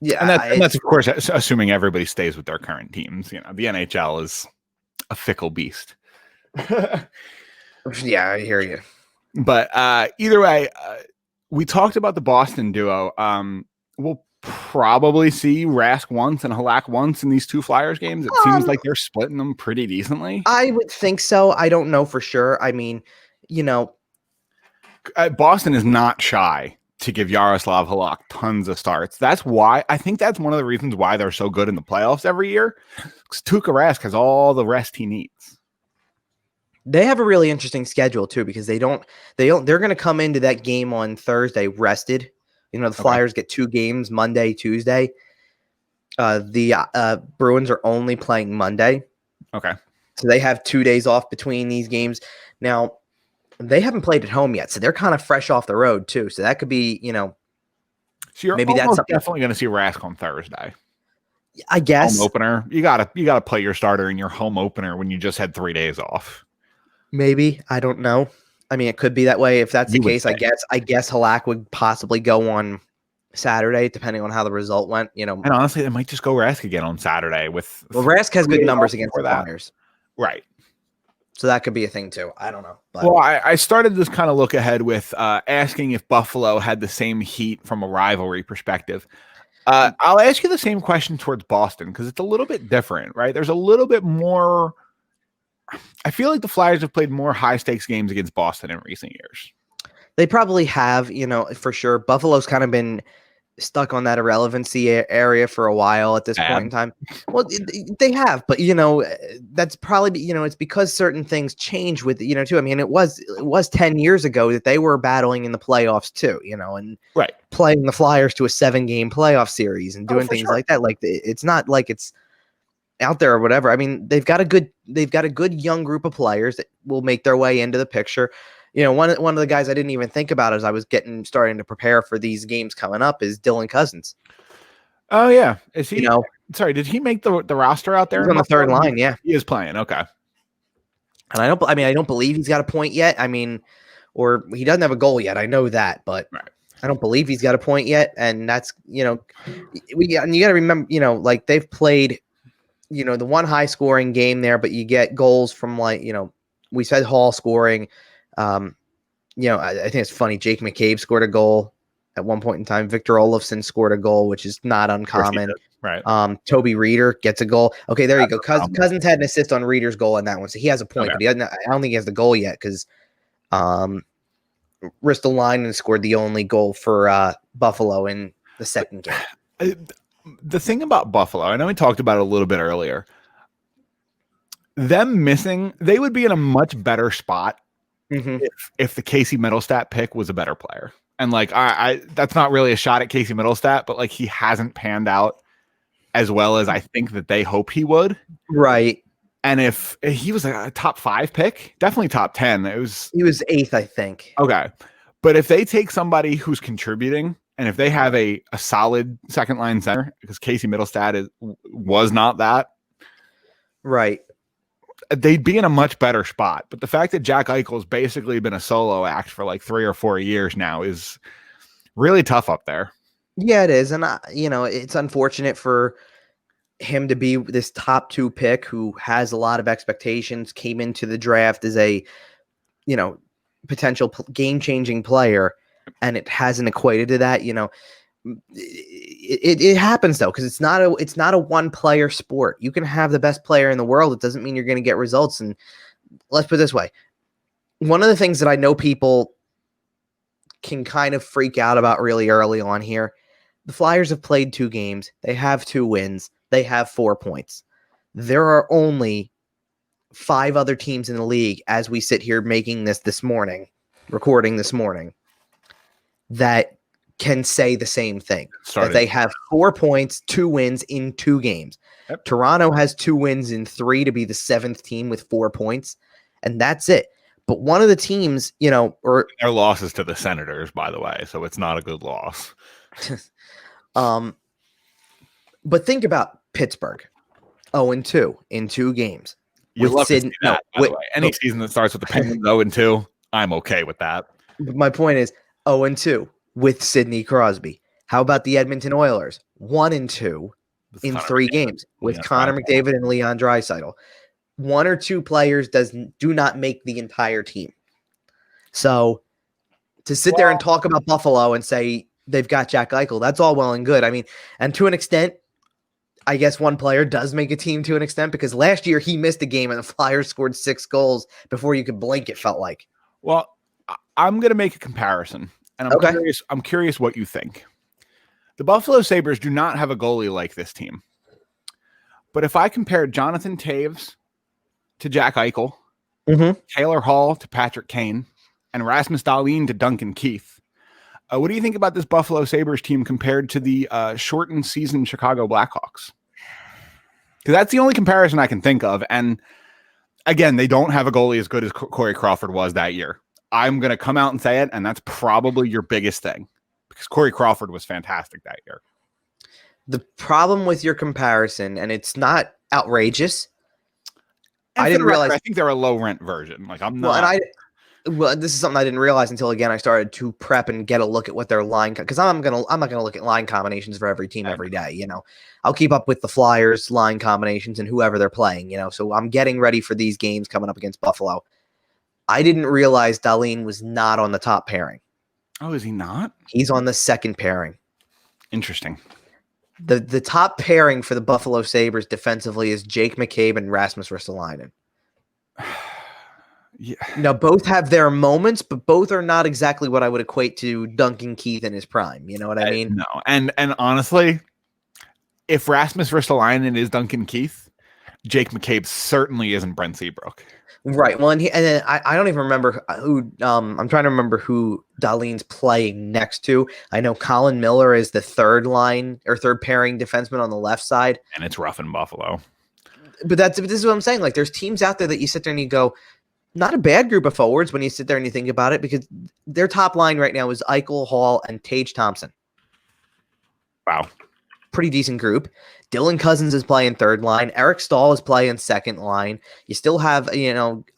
Yeah. And that's of course, assuming everybody stays with their current teams. The NHL is a fickle beast. Yeah, I hear you. But either way, we talked about the Boston duo. We'll probably see Rask once and Halak once in these 2 Flyers games. It seems like they're splitting them pretty decently. I would think so. I don't know for sure. I mean, Boston is not shy to give Yaroslav Halak tons of starts. That's why I think that's one of the reasons why they're so good in the playoffs every year. Because Tuukka Rask has all the rest he needs. They have a really interesting schedule too because they're going to come into that game on Thursday rested. The Flyers get 2 games Monday, Tuesday. The Bruins are only playing Monday. Okay. So they have 2 days off between these games. Now, they haven't played at home yet, so they're kind of fresh off the road too. So that could be, so you're maybe that's definitely going to see Rask on Thursday. I guess home opener. You gotta play your starter in your home opener when you just had 3 days off. Maybe, I don't know. I mean, it could be that way. If that's the case, I guess Halak would possibly go on Saturday, depending on how the result went. And honestly, they might just go Rask again on Saturday. Rask has good numbers against the Flyers, right? So that could be a thing too. I don't know. But. Well, I started this kind of look ahead with asking if Buffalo had the same heat from a rivalry perspective. I'll ask you the same question towards Boston because it's a little bit different, right? There's a little bit more. I feel like the Flyers have played more high-stakes games against Boston in recent years. They probably have, for sure. Buffalo's kind of been stuck on that irrelevancy area for a while at this point in time. Well, they have, but that's probably, it's because certain things change with, too. I mean, it was 10 years ago that they were battling in the playoffs too, and right, playing the Flyers to a 7-game playoff series and doing things like that. Like, it's not like it's out there or whatever. I mean, they've got a good young group of players that will make their way into the picture. One of the guys I didn't even think about as I was starting to prepare for these games coming up is Dylan Cousins. Oh yeah, is he? Sorry, did he make the roster out there? He's on the third line. Yeah, he is playing. Okay, and I don't believe he's got a point yet. I mean, or he doesn't have a goal yet. I know that, but I don't believe he's got a point yet. And that's and you got to remember, like they've played, the one high scoring game there, but you get goals from we said Hall scoring. I think it's funny. Jake McCabe scored a goal at one point in time. Victor Olofsson scored a goal, which is not uncommon. Right. Toby Reeder gets a goal. Okay, there you go. Cousins had an assist on Reeder's goal on that one, so he has a point, but he doesn't. I don't think he has the goal yet because Ristolainen scored the only goal for Buffalo in the second game. The thing about Buffalo, I know we talked about it a little bit earlier. Them missing, they would be in a much better spot. If the Casey Middlestat pick was a better player. And I that's not really a shot at Casey Middlestat, but he hasn't panned out as well as I think that they hope he would. Right. And if he was a top 5 pick, definitely top 10. He was 8th, I think. Okay. But if they take somebody who's contributing and if they have a solid second line center, because Casey Middlestat was not that. Right. They'd be in a much better spot. But the fact that Jack Eichel's basically been a solo act for 3 or 4 years now is really tough up there. Yeah, it is. And, it's unfortunate for him to be this top 2 pick who has a lot of expectations, came into the draft as a, potential game-changing player, and it hasn't equated to that. It happens though, because it's not a one player sport. You can have the best player in the world. It doesn't mean you're going to get results. And let's put it this way. One of the things that I know people can kind of freak out about really early on here, the Flyers have played 2 games. They have 2 wins. They have 4 points. There are only 5 other teams in the league as we sit here making recording this morning, that can say the same thing. That they have 4 points, 2 wins in 2 games. Yep. Toronto has 2 wins in 3 to be the 7th team with 4 points, and that's it. But one of the teams, or their losses to the Senators, by the way, so it's not a good loss. But think about Pittsburgh, 0-2 in 2 games. You love to see that, by the way. Any season that starts with the Penguins 0-2, I'm okay with that. But my point is 0-2. With Sidney Crosby. How about the Edmonton Oilers? 1-2 in 3 games with Connor McDavid and Leon Draisaitl. 1 or 2 players do not make the entire team. So to sit there and talk about Buffalo and say they've got Jack Eichel, that's all well and good. I mean, and to an extent, I guess one player does make a team to an extent, because last year he missed a game and the Flyers scored 6 goals before you could blink, it felt like. Well, I'm going to make a comparison. And I'm curious what you think. The Buffalo Sabres do not have a goalie like this team. But if I compare Jonathan Toews to Jack Eichel, Taylor Hall to Patrick Kane, and Rasmus Dahlin to Duncan Keith, what do you think about this Buffalo Sabres team compared to the shortened season Chicago Blackhawks? Because that's the only comparison I can think of. And again, they don't have a goalie as good as Corey Crawford was that year. I'm going to come out and say it, and that's probably your biggest thing, because Corey Crawford was fantastic that year. The problem with your comparison, and it's not outrageous. I didn't realize. I think they're a low rent version. I'm not. Well, this is something I didn't realize until again I started to prep and get a look at what their line, because I'm not gonna look at line combinations for every team every day. I'll keep up with the Flyers line combinations and whoever they're playing. So I'm getting ready for these games coming up against Buffalo. I didn't realize Dahlin was not on the top pairing. Oh, is he not? He's on the second pairing. Interesting. The top pairing for the Buffalo Sabres defensively is Jake McCabe and Rasmus Ristolainen. Yeah. Now, both have their moments, but both are not exactly what I would equate to Duncan Keith in his prime. You know what I mean? No. And honestly, if Rasmus Ristolainen is Duncan Keith, Jake McCabe certainly isn't Brent Seabrook. Right. Well, and then I don't even remember who. I'm trying to remember who Dahlin's playing next to. I know Colin Miller is the third line or third pairing defenseman on the left side, and it's rough in Buffalo. But this is what I'm saying. Like, there's teams out there that you sit there and you go, not a bad group of forwards when you sit there and you think about it, because their top line right now is Eichel, Hall, and Tage Thompson. Wow. Pretty decent group. Dylan Cousins is playing third line. Eric Stahl is playing second line. You still have,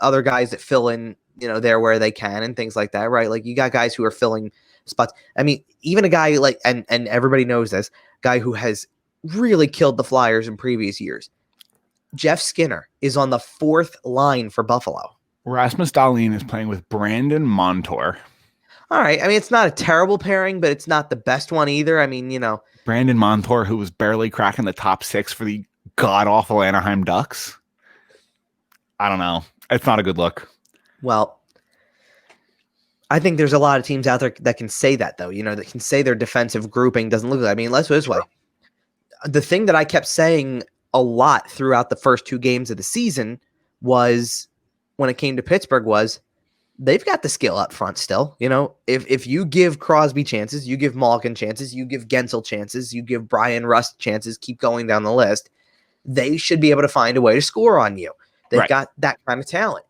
other guys that fill in, there where they can and things like that, right? Like, you got guys who are filling spots. I mean, even a guy like, and everybody knows this, guy who has really killed the Flyers in previous years, Jeff Skinner, is on the fourth line for Buffalo. Rasmus Dahlin is playing with Brandon Montour. All right. I mean, it's not a terrible pairing, but it's not the best one either. I mean, Brandon Montour, who was barely cracking the top 6 for the god-awful Anaheim Ducks. I don't know. It's not a good look. Well, I think there's a lot of teams out there that can say that, though. That can say their defensive grouping doesn't look good. I mean, let's put it this way. The thing that I kept saying a lot throughout the first 2 games of the season was, when it came to Pittsburgh, was they've got the skill up front still. If you give Crosby chances, you give Malkin chances, you give Gensel chances, you give Brian Rust chances, keep going down the list, they should be able to find a way to score on you. They've got that kind of talent.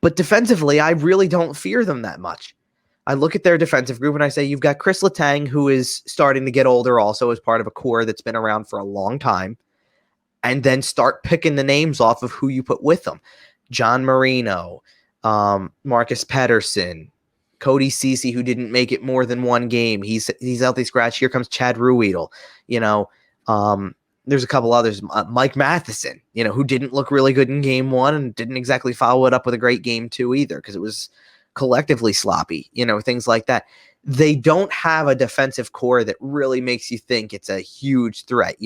But defensively, I really don't fear them that much. I look at their defensive group and I say, you've got Chris Letang, who is starting to get older also, as part of a core that's been around for a long time, and then start picking the names off of who you put with them. John Marino, Marcus Pettersson, Cody Ceci, who didn't make it more than one game. He's healthy scratch. Here comes Chad Ruedel. There's a couple others. Mike Matheson, who didn't look really good in game 1 and didn't exactly follow it up with a great game 2 either, because it was collectively sloppy, things like that. They don't have a defensive core that really makes you think it's a huge threat.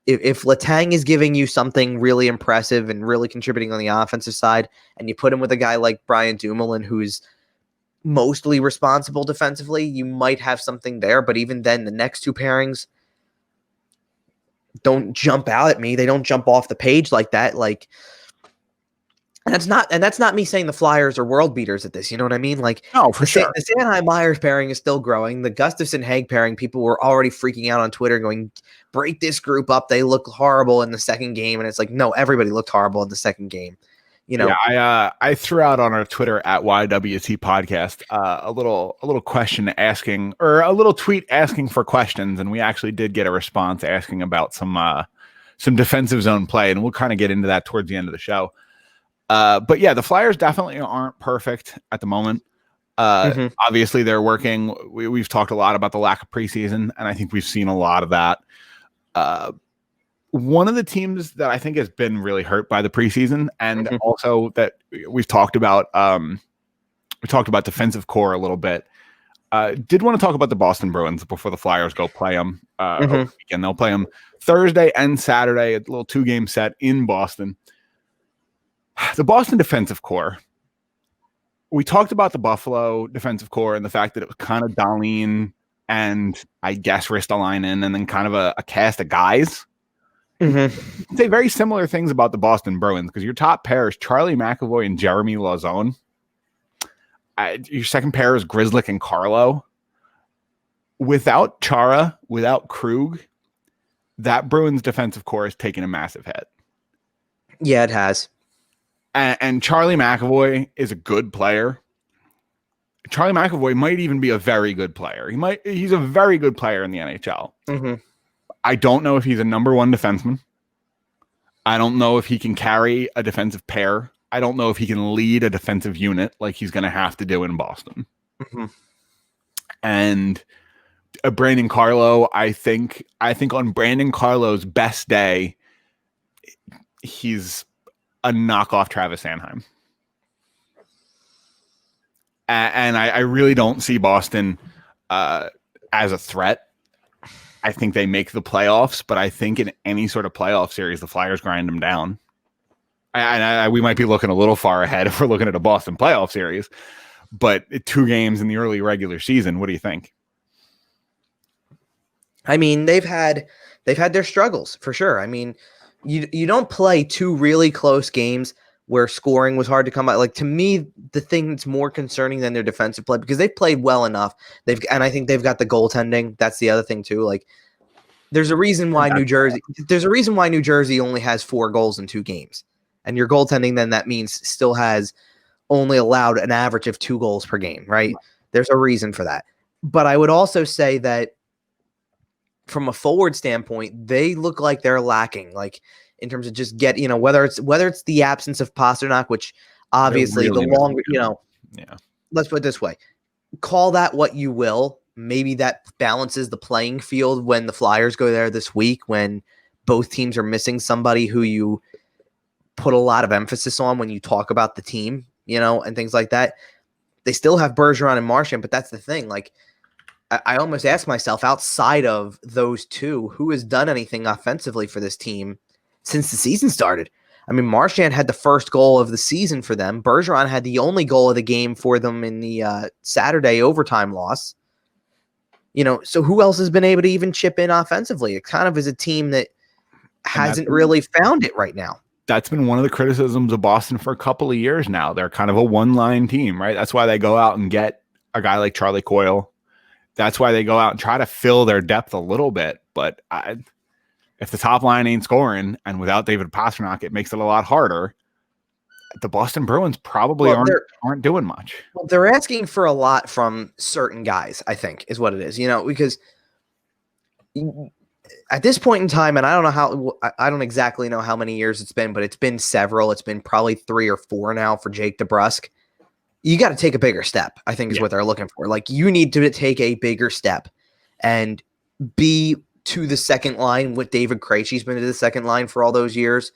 If Letang is giving you something really impressive and really contributing on the offensive side, and you put him with a guy like Brian Dumoulin, who's mostly responsible defensively, you might have something there. But even then, the next 2 pairings don't jump out at me. They don't jump off the page like that. And that's not me saying the Flyers are world beaters at this. You know what I mean? No, for sure. The Sanheim-Myers pairing is still growing. The Gustafson-Hague pairing, people were already freaking out on Twitter going, break this group up. They look horrible in the second game. And it's like, no, everybody looked horrible in the second game. Yeah, I threw out on our Twitter at YWT podcast a little question asking, or a little tweet asking for questions, and we actually did get a response asking about some defensive zone play, and we'll kind of get into that towards the end of the show. But yeah, the Flyers definitely aren't perfect at the moment. Obviously, they're working. We've talked a lot about the lack of preseason, and I think we've seen a lot of that. One of the teams that I think has been really hurt by the preseason, and also that we've talked about, we talked about defensive core a little bit. Did want to talk about the Boston Bruins before the Flyers go play them over the weekend. They'll play them Thursday and Saturday, a little 2-game set in Boston. The Boston defensive core. We talked about the Buffalo defensive core and the fact that it was kind of Dahlin and I guess Ristolainen and then kind of a cast of guys. Say very similar things about the Boston Bruins, because your top pair is Charlie McAvoy and Jeremy Lauzon. Your second pair is Grzelcyk and Carlo. Without Chara, without Krug, that Bruins defensive core is taking a massive hit. Yeah, it has. And Charlie McAvoy is a good player. Charlie McAvoy might even be a very good player. He's a very good player in the NHL. I don't know if he's a number 1 defenseman. I don't know if he can carry a defensive pair. I don't know if he can lead a defensive unit like he's going to have to do in Boston. And Brandon Carlo, I think on Brandon Carlo's best day, he's a knockoff Travis Sanheim. And I really don't see Boston as a threat. I think they make the playoffs, but I think in any sort of playoff series, the Flyers grind them down. We might be looking a little far ahead if we're looking at a Boston playoff series, but 2 games in the early regular season. What do you think? I mean, they've had their struggles for sure. I mean, you don't play 2 really close games where scoring was hard to come by. Like, to me, the thing that's more concerning than their defensive play, because they've played well enough. And I think they've got the goaltending. That's the other thing too. Like, there's a reason why New Jersey only has 4 goals in 2 games. And your goaltending, then that means still has only allowed an average of 2 goals per game, right? There's a reason for that. But I would also say that from a forward standpoint, they look like they're lacking, like in terms of just whether it's the absence of Pasternak, which obviously really the longer, yeah. Let's put it this way. Call that what you will. Maybe that balances the playing field when the Flyers go there this week, when both teams are missing somebody who you put a lot of emphasis on when you talk about the team, and things like that. They still have Bergeron and Marchand, but that's the thing. Like, I almost ask myself, outside of those 2, who has done anything offensively for this team since the season started? I mean, Marchand had the first goal of the season for them. Bergeron had the only goal of the game for them in the Saturday overtime loss. So who else has been able to even chip in offensively? It kind of is a team that hasn't really found it right now. That's been one of the criticisms of Boston for a couple of years now. They're kind of a one-line team, right? That's why they go out and get a guy like Charlie Coyle. That's why they go out and try to fill their depth a little bit. But if the top line ain't scoring, and without David Pasternak, it makes it a lot harder. The Boston Bruins probably aren't doing much. Well, they're asking for a lot from certain guys, I think, is what it is. Because at this point in time, and I don't exactly know how many years it's been, but it's been several. It's been probably 3 or 4 now for Jake DeBrusk. You got to take a bigger step, I think, is what they're looking for. Like, you need to take a bigger step and be to the second line with David Krejci's been to the second line for all those years.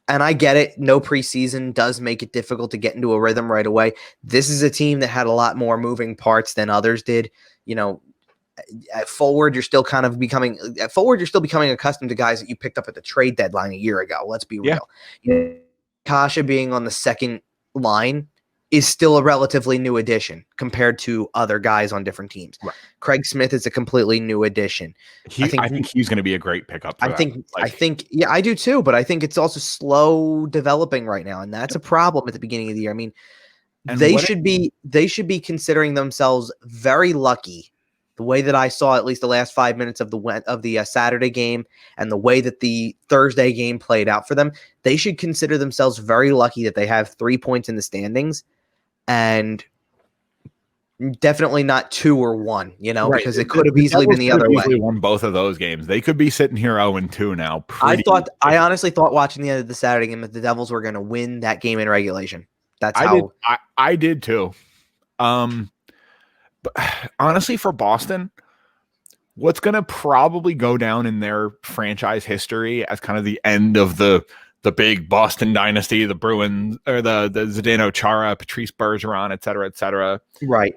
And I get it. No preseason does make it difficult to get into a rhythm right away. This is a team that had a lot more moving parts than others did. At forward, you're still becoming accustomed to guys that you picked up at the trade deadline a year ago. Let's be real. Kasha being on the second line is still a relatively new addition compared to other guys on different teams. Right. Craig Smith is a completely new addition. I think he's going to be a great pickup. I think, I do too, but I think it's also slow developing right now. And that's a problem at the beginning of the year. I mean, they should be considering themselves very lucky. The way that I saw at least the last 5 minutes of the Saturday game and the way that the Thursday game played out for them, they should consider themselves very lucky that they have 3 points in the standings, and definitely not 2 or 1, right. Because it could have easily been the other way. Won both of those games. They could be sitting here 0-2 now. I honestly thought watching the end of the Saturday game that the Devils were going to win that game in regulation. That's how I did too. But honestly, for Boston, what's going to probably go down in their franchise history as kind of the end of the big Boston dynasty, the Bruins, or the Zdeno Chara, Patrice Bergeron, et cetera, right?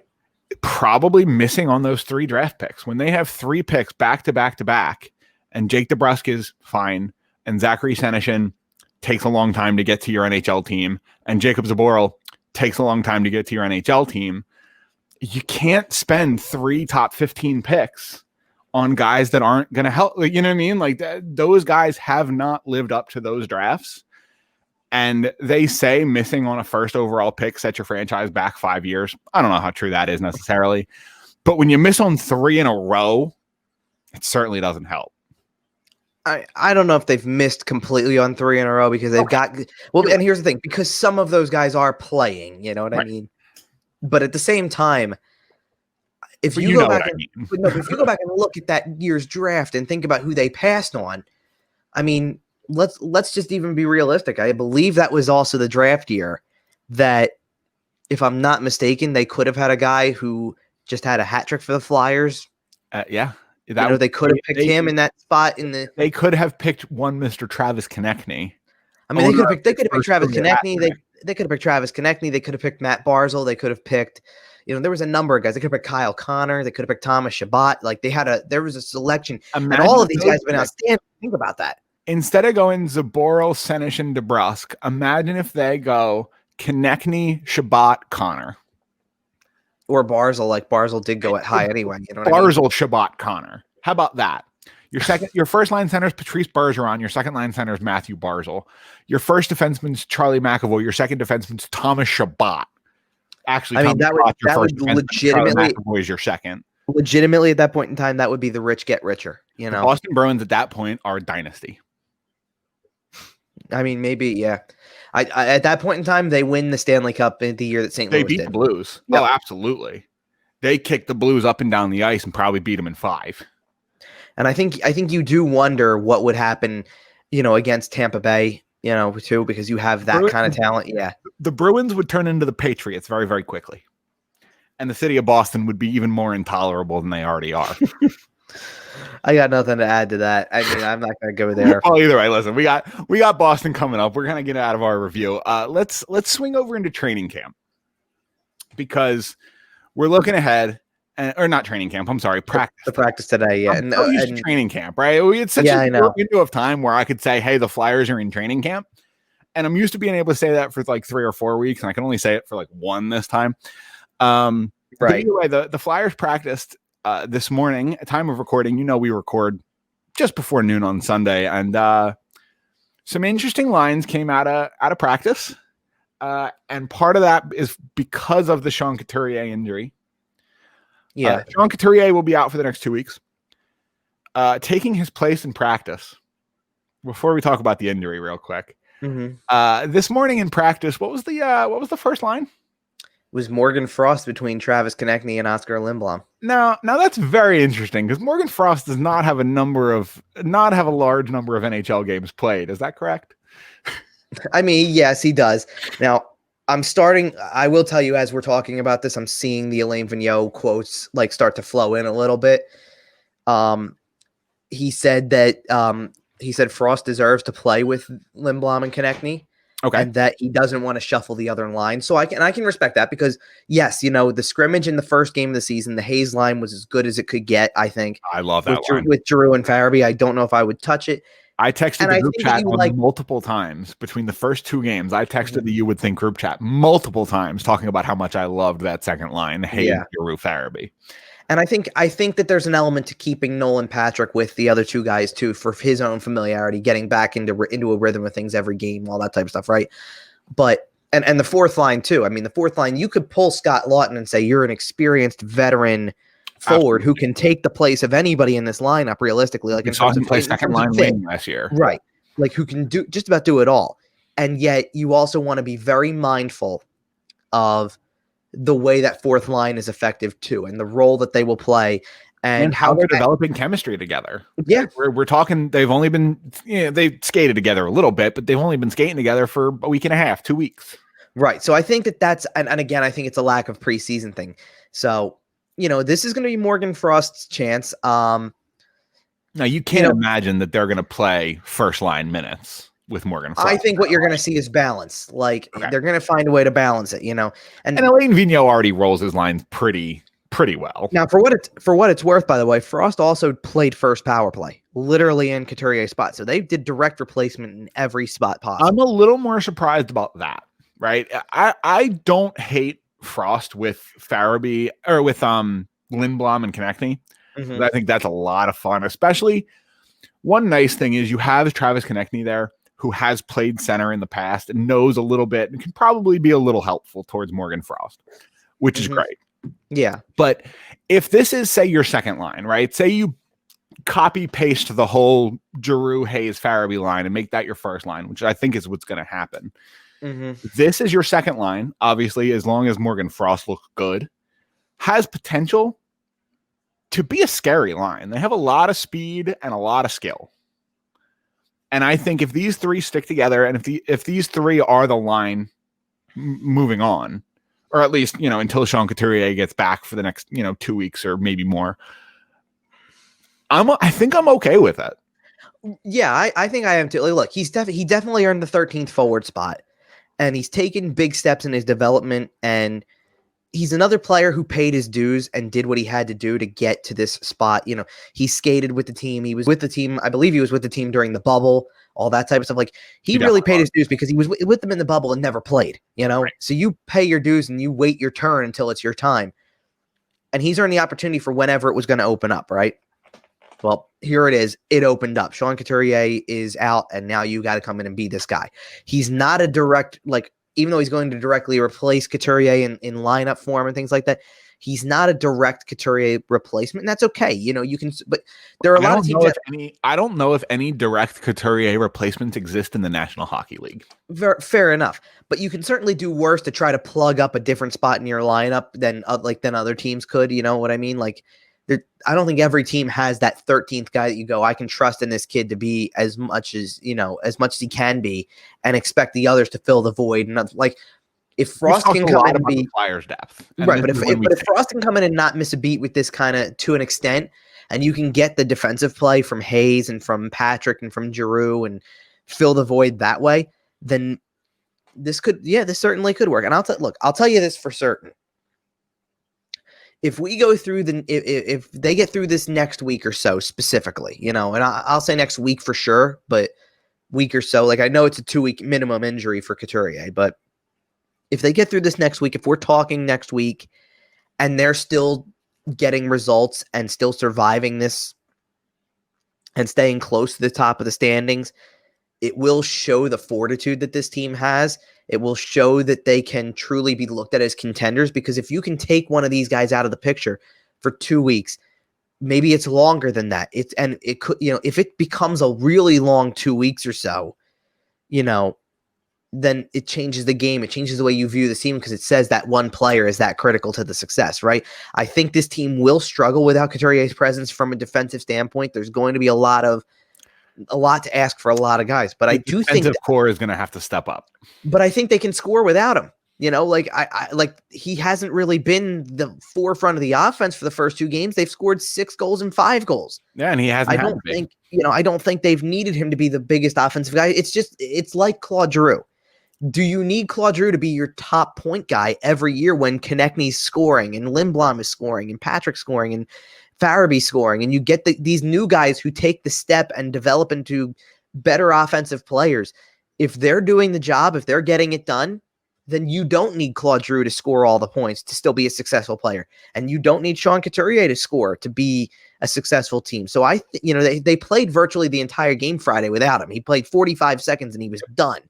Probably missing on those 3 draft picks. When they have 3 picks back to back to back, and Jake DeBrusk is fine, and Zachary Senyshyn takes a long time to get to your NHL team, and Jacob Zaboral takes a long time to get to your NHL team. You can't spend 3 top 15 picks on guys that aren't going to help. You know what I mean? Like, those guys have not lived up to those drafts. And they say missing on a first overall pick sets your franchise back 5 years. I don't know how true that is necessarily. But when you miss on 3 in a row, it certainly doesn't help. I don't know if they've missed completely on 3 in a row because they've got – well, and here's the thing. Because some of those guys are playing, you know what I mean? But at the same time, if you go back and look at that year's draft and think about who they passed on, I mean, let's just even be realistic. I believe that was also the draft year that, if I'm not mistaken, they could have had a guy who just had a hat trick for the Flyers. Yeah. They could have picked him in that spot. They could have picked one Mr. Travis Konechny. I mean, they could have picked Travis Konechny. They could have picked Travis Konechny. They could have picked Matt Barzal. They could have picked, there was a number of guys. They could have picked Kyle Connor. They could have picked Thomas Chabot. Like, there was a selection. And all of these guys have been outstanding. Think about that. instead of going Zaboral, Senish, and DeBrusque, imagine if they go Konechny, Shabbat, Connor. Or Barzal, like Barzal did go at high anyway. You know what Barzal, I mean? Shabbat, Connor. How about that? Your first line center is Patrice Bergeron. Your second line center is Matthew Barzal. Your first defenseman's Charlie McAvoy. Your second defenseman's Thomas Shabbat. Actually, I mean, that would legitimately McAvoy is your second. Legitimately, at that point in time, that would be the rich get richer. You know, the Boston Bruins at that point are a dynasty. I mean, maybe, yeah. I at that point in time, they win the Stanley Cup in the year that St. Louis did. They beat the Blues. Yep. Oh, absolutely. They kicked the Blues up and down the ice and probably beat them in 5. And I think you do wonder what would happen, you know, against Tampa Bay, you know, too, because you have that kind of talent. Yeah. The Bruins would turn into the Patriots very, very quickly. And the city of Boston would be even more intolerable than they already are. I got nothing to add to that. I mean, I'm not going to go there. Well, either way, listen, we got Boston coming up. We're going to get out of our review. Let's swing over into training camp because we're looking ahead. Or not training camp. I'm sorry, practice. The practice today, yeah. And training camp, right? It's such a window of time where I could say, "Hey, the Flyers are in training camp," and I'm used to being able to say that for like 3 or 4 weeks, and I can only say it for like 1 this time. Right. Anyway, the Flyers practiced this morning. At time of recording, you know, we record just before noon on Sunday, and some interesting lines came out of practice, and part of that is because of the Sean Couturier injury. Yeah, Sean Couturier will be out for the next 2 weeks. Taking his place in practice. Before we talk about the injury, real quick, this morning in practice, what was the first line? It was Morgan Frost between Travis Konechny and Oscar Lindblom. Now that's very interesting because Morgan Frost does not have a large number of NHL games played. Is that correct? I mean, yes, he does. Now, I will tell you, as we're talking about this, I'm seeing the Alain Vigneault quotes like start to flow in a little bit. He said Frost deserves to play with Lindblom and Konechny. Okay. And that he doesn't want to shuffle the other line. So I can respect that because yes, you know, the scrimmage in the first game of the season, the Hayes line was as good as it could get, I think. I love that line. With Giroux and Farabee. I don't know if I would touch it. I texted the group chat multiple times between the first 2 games. I texted the You Would Think group chat multiple times talking about how much I loved that second line, Hayes, Giroux, Farabee. And I think that there's an element to keeping Nolan Patrick with the other 2 guys too, for his own familiarity, getting back into a rhythm of things every game, all that type of stuff, right? But and the fourth line too. I mean, the fourth line, you could pull Scott Lawton and say you're an experienced veteran forward who can take the place of anybody in this lineup realistically. Like, in terms of play second line wing last year, right? Like, who can do just about do it all. And yet, you also want to be very mindful of the way that fourth line is effective too, and the role that they will play, and how they're developing chemistry together. Yeah, we're talking. They've only been they've skated together a little bit, but they've only been skating together for a week and a half, 2 weeks. Right. So I think that's and again, I think it's a lack of preseason thing. So, you know, this is going to be Morgan Frost's chance. Now you can't imagine that they're going to play first line minutes with Morgan Frost. I think what you're going to see is balance. Like, they're going to find a way to balance it, you know. And Alain Vigneault already rolls his lines pretty well. Now, for what it's worth, by the way, Frost also played first power play, literally in Couturier's spot. So they did direct replacement in every spot possible. I'm a little more surprised about that, right? I don't hate Frost with Farabee or with Lindblom and Konechny. I think that's a lot of fun, especially one nice thing is you have Travis Konechny there who has played center in the past and knows a little bit and can probably be a little helpful towards Morgan Frost, which is great. Yeah. But if this is, say, your second line, right? Say you copy paste the whole Giroux, Hayes, Farabee line and make that your first line, which I think is what's going to happen. This is your second line, obviously, as long as Morgan Frost looks good, has potential to be a scary line. They have a lot of speed and a lot of skill. And I think if these 3 stick together and if these 3 are the line moving on, or at least, you know, until Sean Couturier gets back for the next, 2 weeks or maybe more, I think I'm okay with it. Yeah, I think I am too. Look, he definitely earned the 13th forward spot, and he's taken big steps in his development. And he's another player who paid his dues and did what he had to do to get to this spot. You know, he skated with the team. He was with the team. I believe he was with the team during the bubble, all that type of stuff. Like, he really paid his dues because he was with them in the bubble and never played, you know? Right. So you pay your dues and you wait your turn until it's your time. And he's earned the opportunity for whenever it was going to open up, right? Well, here it is. It opened up. Sean Couturier is out, and now you got to come in and be this guy. He's not a direct, like, even though he's going to directly replace Couturier in lineup form and things like that, he's not a direct Couturier replacement, and that's okay. You know, you can, but there are a lot of teams I don't know if any direct Couturier replacements exist in the National Hockey League. Fair enough, but you can certainly do worse to try to plug up a different spot in your lineup than other teams could. You know what I mean? Like, I don't think every team has that 13th guy that you go, I can trust in this kid to be as much as he can be, and expect the others to fill the void. And like, if Frost can come in and be Flyers depth, right, but if Frost can come in and not miss a beat with this kind of, to an extent, and you can get the defensive play from Hayes and from Patrick and from Giroux and fill the void that way, then this certainly could work. And I'll tell you this for certain. If we go through if they get through this next week or so specifically, you know, and I'll say next week for sure, but week or so, like, I know it's a 2-week minimum injury for Couturier, but if they get through this next week, if we're talking next week and they're still getting results and still surviving this and staying close to the top of the standings, it will show the fortitude that this team has. It will show that they can truly be looked at as contenders, because if you can take one of these guys out of the picture for 2 weeks, maybe it's longer than that. It could, you know, if it becomes a really long 2 weeks or so, you know, then it changes the game. It changes the way you view the team, because it says that one player is that critical to the success, right? I think this team will struggle without Couturier's presence from a defensive standpoint. There's going to be a lot to ask for a lot of guys, but I do think the core is going to have to step up. But I think they can score without him. You know, like he hasn't really been the forefront of the offense for the first 2 games. They've scored 6 goals and 5 goals. Yeah, and he hasn't. I don't think they've needed him to be the biggest offensive guy. It's like Claude Giroux. Do you need Claude Giroux to be your top point guy every year when Konechny's scoring and Lindblom is scoring and Patrick scoring and Farabee scoring, and you get these new guys who take the step and develop into better offensive players? If they're doing the job, if they're getting it done, then you don't need Claude Giroux to score all the points to still be a successful player. And you don't need Sean Couturier to score to be a successful team. So they played virtually the entire game Friday without him. He played 45 seconds and he was done.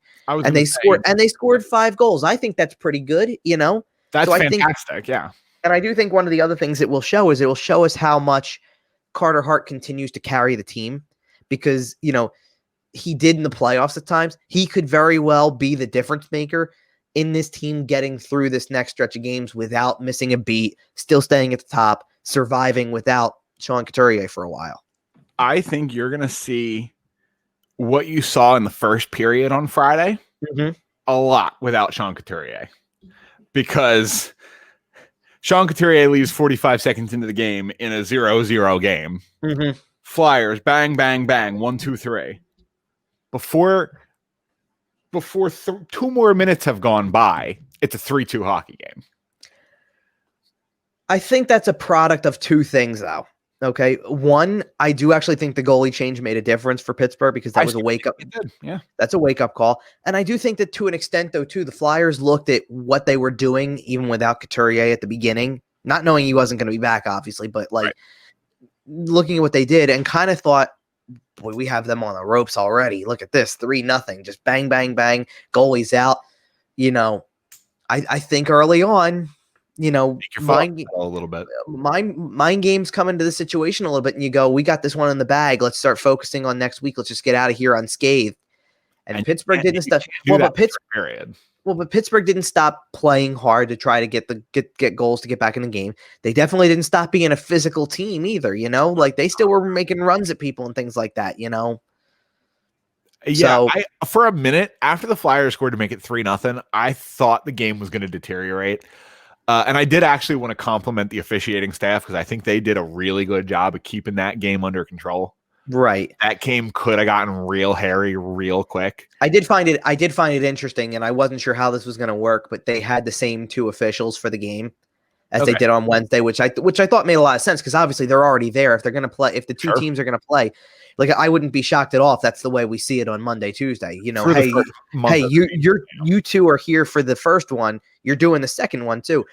They scored 5 goals. I think that's pretty good, you know? That's fantastic, yeah. And I do think one of the other things it will show us how much Carter Hart continues to carry the team, because, you know, he did in the playoffs at times. He could very well be the difference maker in this team getting through this next stretch of games without missing a beat, still staying at the top, surviving without Sean Couturier for a while. I think you're going to see what you saw in the first period on Friday a lot without Sean Couturier, because Sean Couturier leaves 45 seconds into the game in a 0-0 game. Flyers, bang, bang, bang, 1, 2, 3. Before 2 more minutes have gone by, it's a 3-2 hockey game. I think that's a product of 2 things, though. Okay. One, I do actually think the goalie change made a difference for Pittsburgh, because that was a wake up. Yeah. That's a wake up call. And I do think that to an extent, though, too, the Flyers looked at what they were doing, even without Couturier at the beginning, not knowing he wasn't going to be back, obviously, but looking at what they did and kind of thought, boy, we have them on the ropes already. Look at this, 3-0, just bang, bang, bang. Goalie's out. You know, I think early on, you know, a little bit. Mind games come into the situation a little bit, and you go, we got this one in the bag. Let's start focusing on next week. Let's just get out of here unscathed. And Pittsburgh didn't stop. But Pittsburgh didn't stop playing hard to try to get goals to get back in the game. They definitely didn't stop being a physical team either. You know, like they still were making runs at people and things like that. You know. Yeah, so, for a minute after the Flyers scored to make it 3-0, I thought the game was going to deteriorate. And I did actually want to compliment the officiating staff, because I think they did a really good job of keeping that game under control. Right. That game could have gotten real hairy real quick. I did find it interesting, and I wasn't sure how this was going to work, but they had the same 2 officials for the game. as they did on Wednesday, which I thought made a lot of sense because obviously they're already there. If they're going to play, if the two teams are going to play, like I wouldn't be shocked at all if that's the way we see it on Monday, Tuesday. You know, you two are here for the first one. You're doing the second one too.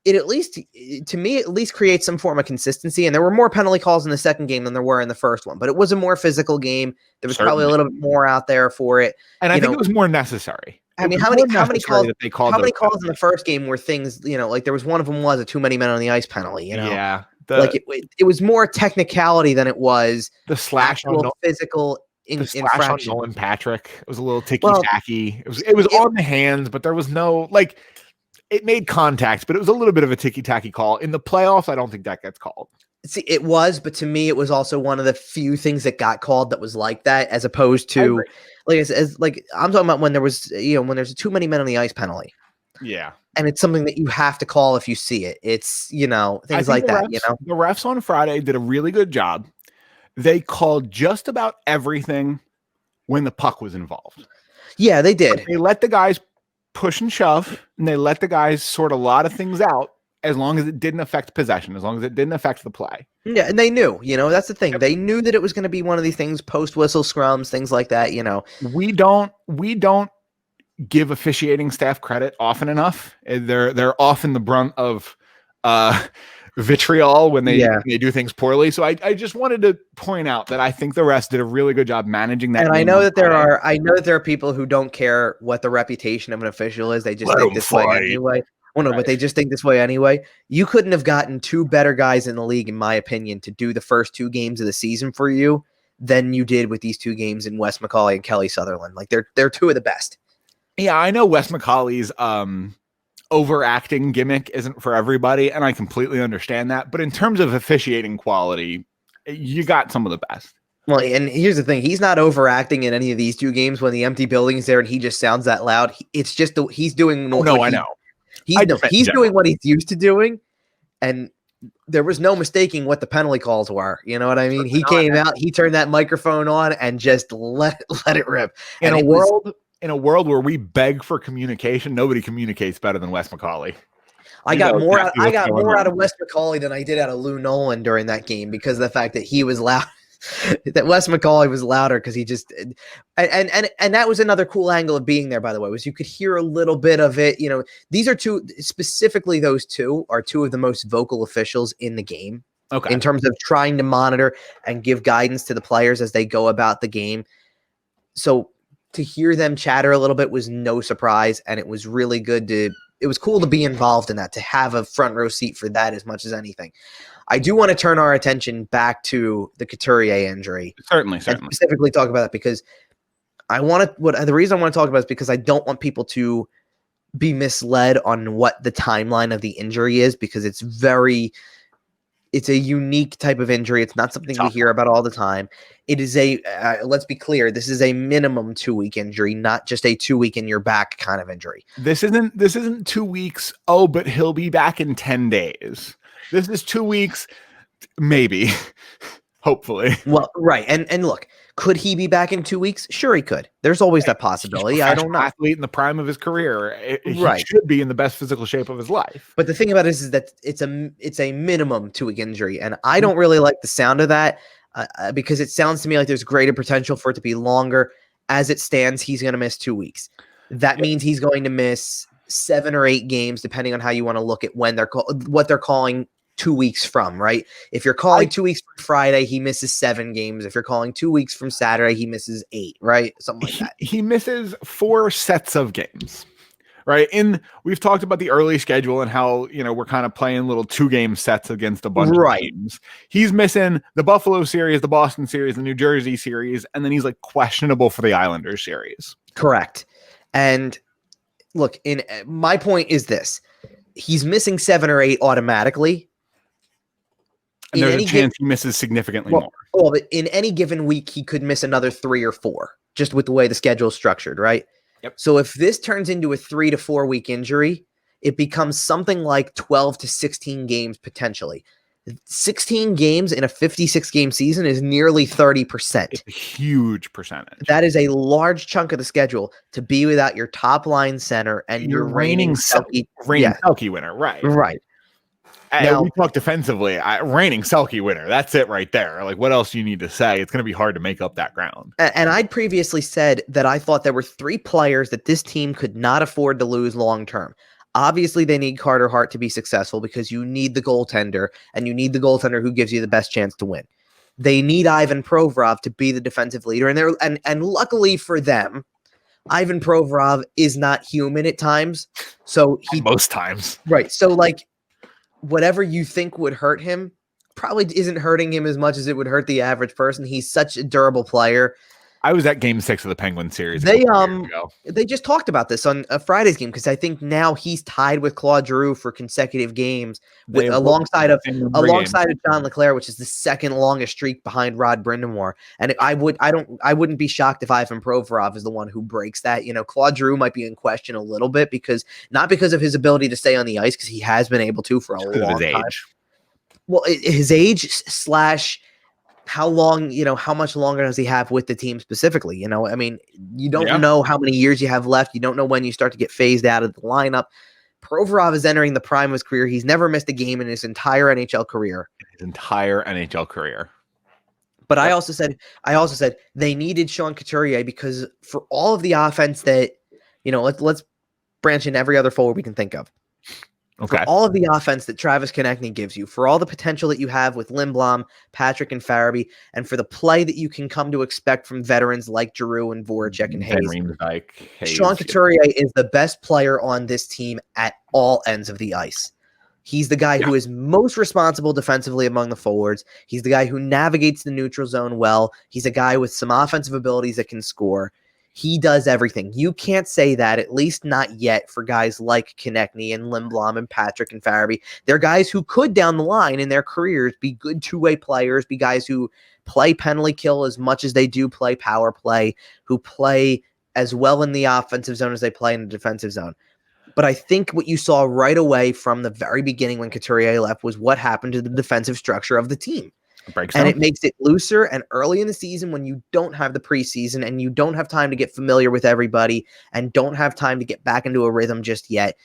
It at least, to me, at least creates some form of consistency. And there were more penalty calls in the second game than there were in the first one, but it was a more physical game. There was probably a little bit more out there for it. And I think it was more necessary. I mean, how many calls in the first game were things, you know, like there was one of them was a too many men on the ice penalty, you know? Yeah. It was more technicality than it was the slash physical infraction. On Lindblom and Patrick. It was a little ticky-tacky. It was on the hands, but there was no, like, it made contact, but it was a little bit of a ticky-tacky call. In the playoffs, I don't think that gets called. See, it was, but to me, it was also one of the few things that got called that was like that, as opposed to, like I'm talking about when there was, you know, when there's too many men on the ice penalty. Yeah. And it's something that you have to call if you see it. It's, you know, things like that, you know. The refs on Friday did a really good job. They called just about everything when the puck was involved. Yeah, they did. But they let the guys push and shove, and they let the guys sort a lot of things out as long as it didn't affect possession, as long as it didn't affect the play. Yeah, and they knew, you know, that's the thing. Yep. They knew that it was going to be one of these things, post-whistle scrums, things like that, you know. We don't give officiating staff credit often enough. They're often the brunt of vitriol when they do things poorly. So I just wanted to point out that I think the refs did a really good job managing that. And I know that there are people who don't care what the reputation of an official is. They just think this way anyway. Well, no, but they just think this way anyway. You couldn't have gotten two better guys in the league, in my opinion, to do the first two games of the season for you than you did with these two games in Wes McCauley and Kelly Sutherland. Like they're two of the best. Yeah, I know Wes McCauley's overacting gimmick isn't for everybody, and I completely understand that. But in terms of officiating quality, you got some of the best. Well, and here's the thing. He's not overacting in any of these two games when the empty building's there and he just sounds that loud. It's just he's doing I know. He's doing what he's used to doing, and there was no mistaking what the penalty calls were. You know what I mean? He came out, he turned that microphone on, and just let it rip. In a world where we beg for communication, nobody communicates better than Wes McCauley. I got more out of Wes McCauley than I did out of Lou Nolan during that game because of the fact that he was loud. That Wes McCauley was louder because he just and that was another cool angle of being there, by the way, was you could hear a little bit of it. You know, these are specifically those two are two of the most vocal officials in the game. Okay. In terms of trying to monitor and give guidance to the players as they go about the game. So to hear them chatter a little bit was no surprise, and it was really good it was cool to be involved in that, to have a front row seat for that as much as anything. I do want to turn our attention back to the Couturier injury. Certainly. And specifically talk about that because the reason I want to talk about it is because I don't want people to be misled on what the timeline of the injury is, because it's a unique type of injury. It's not something we hear about all the time. It is let's be clear, this is a minimum 2-week injury, not just a 2-week in your back kind of injury. This isn't 2 weeks. Oh, but he'll be back in 10 days. This is 2 weeks, maybe, hopefully. Well, right. And look, could he be back in 2 weeks? Sure, he could. There's always that possibility. I don't know. Athlete in the prime of his career, he should be in the best physical shape of his life. But the thing about it is that it's a minimum 2-week injury, and I don't really like the sound of that because it sounds to me like there's greater potential for it to be longer. As it stands, he's going to miss 2 weeks. That means he's going to miss 7 or 8 games, depending on how you want to look at when what they're calling 2 weeks from, right? If you're calling 2 weeks from Friday, he misses 7 games. If you're calling 2 weeks from Saturday, he misses 8, right? Something like that. He misses 4 sets of games, right? We've talked about the early schedule and how, you know, we're kind of playing little 2-game sets against a bunch of teams. He's missing the Buffalo series, the Boston series, the New Jersey series, and then he's like questionable for the Islanders series. Correct. And look, my point is this. He's missing 7 or 8 automatically. And there's a chance he misses significantly more. Well, but in any given week, he could miss another 3 or 4, just with the way the schedule is structured, right? Yep. So if this turns into a 3 to 4 week injury, it becomes something like 12 to 16 games potentially. 16 games in a 56-game season is nearly 30%. It's a huge percentage. That is a large chunk of the schedule to be without your top line center and your reigning Selke winner, right? Right. Now, we talk defensively. Reigning Selke winner. That's it right there. Like, what else do you need to say? It's going to be hard to make up that ground. And I'd previously said that I thought there were 3 players that this team could not afford to lose long term. Obviously, they need Carter Hart to be successful because you need the goaltender, and you need the goaltender who gives you the best chance to win. They need Ivan Provorov to be the defensive leader, and luckily for them, Ivan Provorov is not human at times. So most times, right? So like, whatever you think would hurt him probably isn't hurting him as much as it would hurt the average person. He's such a durable player. I was at Game 6 of the Penguins series. They just talked about this on a Friday's game because I think now he's tied with Claude Giroux for consecutive games alongside of John Leclerc, which is the second longest streak behind Rod Brind'Amour. And I wouldn't be shocked if Ivan Provorov is the one who breaks that. You know, Claude Giroux might be in question a little bit not because of his ability to stay on the ice, because he has been able to for a long time. Well, his age / how long, how much longer does he have with the team specifically? I mean, you don't know how many years you have left. You don't know when you start to get phased out of the lineup. Provorov is entering the prime of his career. He's never missed a game in his entire NHL career. But I also said they needed Sean Couturier because for all of the offense that, let's branch in every other forward we can think of. Okay. For all of the offense that Travis Konechny gives you, for all the potential that you have with Lindblom, Patrick, and Farabee, and for the play that you can come to expect from veterans like Giroux and Voracek and Hayes, Sean Couturier is the best player on this team at all ends of the ice. He's the guy who is most responsible defensively among the forwards. He's the guy who navigates the neutral zone well. He's a guy with some offensive abilities that can score. He does everything. You can't say that, at least not yet, for guys like Konechny and Lindblom and Patrick and Farabee. They're guys who could, down the line in their careers, be good two-way players, be guys who play penalty kill as much as they do play power play, who play as well in the offensive zone as they play in the defensive zone. But I think what you saw right away from the very beginning when Couturier left was what happened to the defensive structure of the team. And it makes it looser. And early in the season, when you don't have the preseason and you don't have time to get familiar with everybody and don't have time to get back into a rhythm just yet,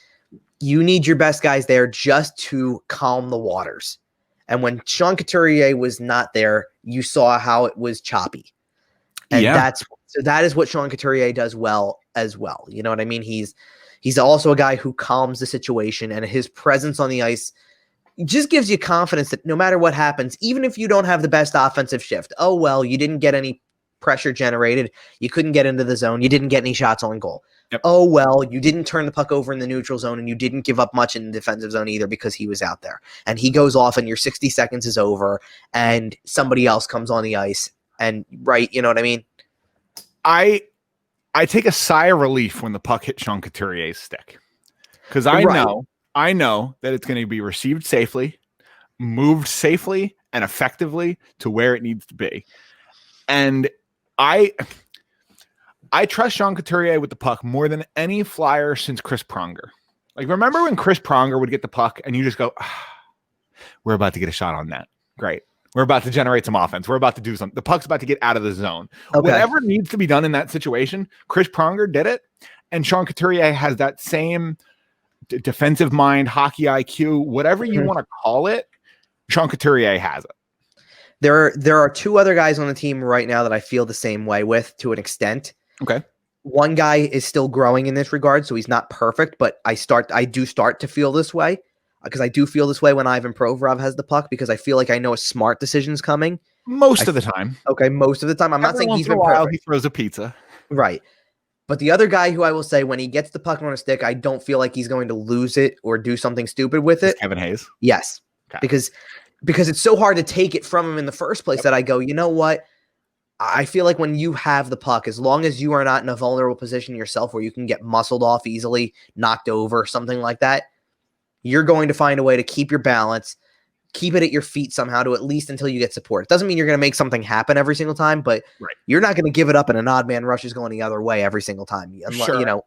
you need your best guys there just to calm the waters. And when Sean Couturier was not there, you saw how it was choppy. And that is what Sean Couturier does well as well. You know what I mean? He's also a guy who calms the situation, and his presence on the ice just gives you confidence that no matter what happens, even if you don't have the best offensive shift, you didn't get any pressure generated. You couldn't get into the zone. You didn't get any shots on goal. Yep. You didn't turn the puck over in the neutral zone, and you didn't give up much in the defensive zone either because he was out there. And he goes off and your 60 seconds is over and somebody else comes on the ice. And you know what I mean? I take a sigh of relief when the puck hit Sean Couturier's stick because I know that it's going to be received safely, moved safely and effectively to where it needs to be. And I trust Sean Couturier with the puck more than any Flyer since Chris Pronger. Like, remember when Chris Pronger would get the puck and you just go, we're about to get a shot on that. Great. We're about to generate some offense. We're about to do something. The puck's about to get out of the zone. Okay. Whatever needs to be done in that situation, Chris Pronger did it. And Sean Couturier has that same defensive mind, hockey IQ, whatever you want to call it. Sean Couturier has it. There are 2 other guys on the team right now that I feel the same way with to an extent. Okay. One guy is still growing in this regard, so he's not perfect, but I do start to feel this way because I do feel this way when Ivan Provorov has the puck because I feel like I know a smart decision's coming. Most of the time. Okay, most of the time. I'm not saying he's been perfect. He throws a pizza. Right. But the other guy who I will say when he gets the puck on a stick, I don't feel like he's going to lose it or do something stupid with it. Kevin Hayes? Yes. Okay. Because it's so hard to take it from him in the first place that I go, you know what? I feel like when you have the puck, as long as you are not in a vulnerable position yourself where you can get muscled off easily, knocked over, something like that, you're going to find a way to keep your balance, keep it at your feet somehow to at least until you get support. It doesn't mean you're going to make something happen every single time, but you're not going to give it up and an odd man rush is going the other way every single time,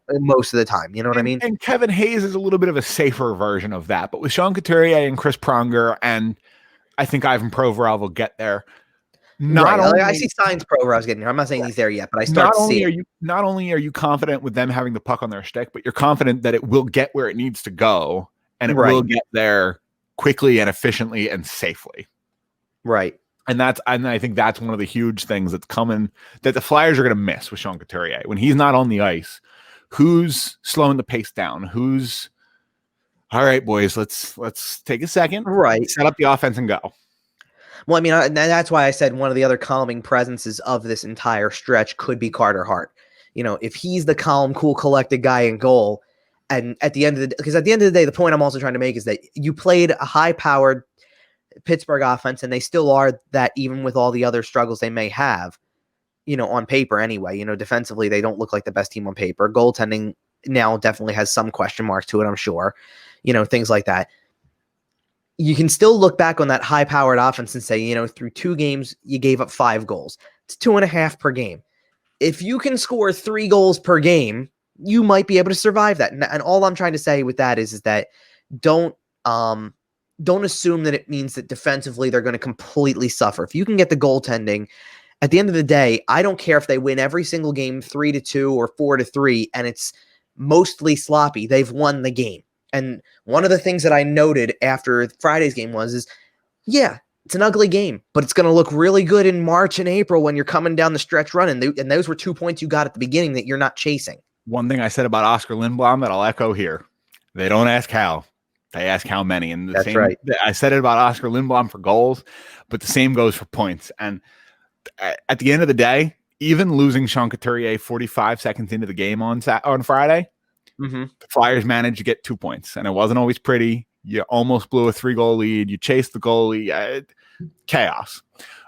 most of the time. You know what I mean? And Kevin Hayes is a little bit of a safer version of that. But with Sean Couturier and Chris Pronger, and I think Ivan Provorov will get there. I see signs Provorov's getting there. I'm not saying he's there yet, but I start to see it. Not only are you confident with them having the puck on their stick, but you're confident that it will get where it needs to go, and it will get there quickly and efficiently and safely. Right. And I think that's one of the huge things that's coming that the Flyers are going to miss with Sean Couturier. When he's not on the ice, who's slowing the pace down? Who's all right, boys, let's take a second, right, set up the offense and go. Well, I mean, that's why I said one of the other calming presences of this entire stretch could be Carter Hart. If he's the calm, cool, collected guy in goal, and at the end of the day, the point I'm also trying to make is that you played a high-powered Pittsburgh offense, and they still are that even with all the other struggles they may have, on paper anyway. Defensively, they don't look like the best team on paper. Goaltending now definitely has some question marks to it, I'm sure. Things like that. You can still look back on that high-powered offense and say, through 2 games, you gave up 5 goals. It's 2.5 per game. If you can score 3 goals per game, you might be able to survive that. And all I'm trying to say with that is that don't assume that it means that defensively they're going to completely suffer. If you can get the goaltending, at the end of the day, I don't care if they win every single game 3-2 or 4-3, and it's mostly sloppy. They've won the game. And one of the things that I noted after Friday's game is, it's an ugly game, but it's going to look really good in March and April when you're coming down the stretch run. And those were 2 points you got at the beginning that you're not chasing. One thing I said about Oscar Lindblom that I'll echo here. They don't ask how. They ask how many. And that's right. I said it about Oscar Lindblom for goals, but the same goes for points. And at the end of the day, even losing Sean Couturier 45 seconds into the game on Friday, the Flyers managed to get 2 points, and it wasn't always pretty. You almost blew a 3-goal lead. You chased the goalie. Chaos.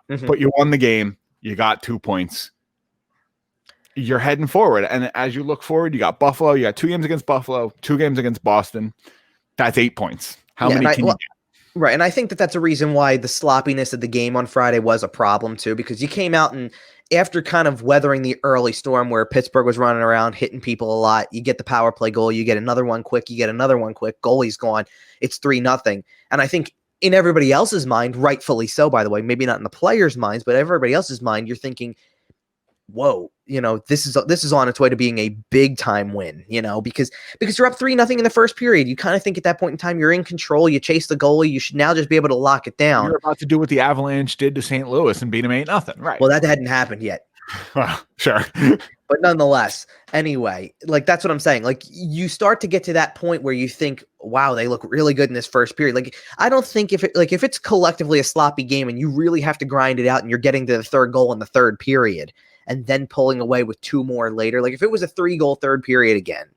But you won the game. You got 2 points. You're heading forward. And as you look forward, you got Buffalo. You got 2 games against Buffalo, 2 games against Boston. That's 8 points. How many can you get? Right, and I think that's a reason why the sloppiness of the game on Friday was a problem, too, because you came out and after kind of weathering the early storm where Pittsburgh was running around, hitting people a lot, you get the power play goal, you get another one quick, goalie's gone, it's 3-0. And I think in everybody else's mind, rightfully so, by the way, maybe not in the players' minds, but everybody else's mind, you're thinking, whoa, this is on its way to being a big time win, because you're up 3-0 in the first period. You kind of think at that point in time, you're in control. You chase the goalie. You should now just be able to lock it down. You're about to do what the Avalanche did to St. Louis and beat them 8-0. Right. Well, that hadn't happened yet. Well, sure. But nonetheless, anyway, that's what I'm saying. You start to get to that point where you think, wow, they look really good in this first period. I don't think if it's collectively a sloppy game and you really have to grind it out and you're getting to the 3rd goal in the 3rd period, and then pulling away with 2 more later. If it was a 3-goal 3rd period again,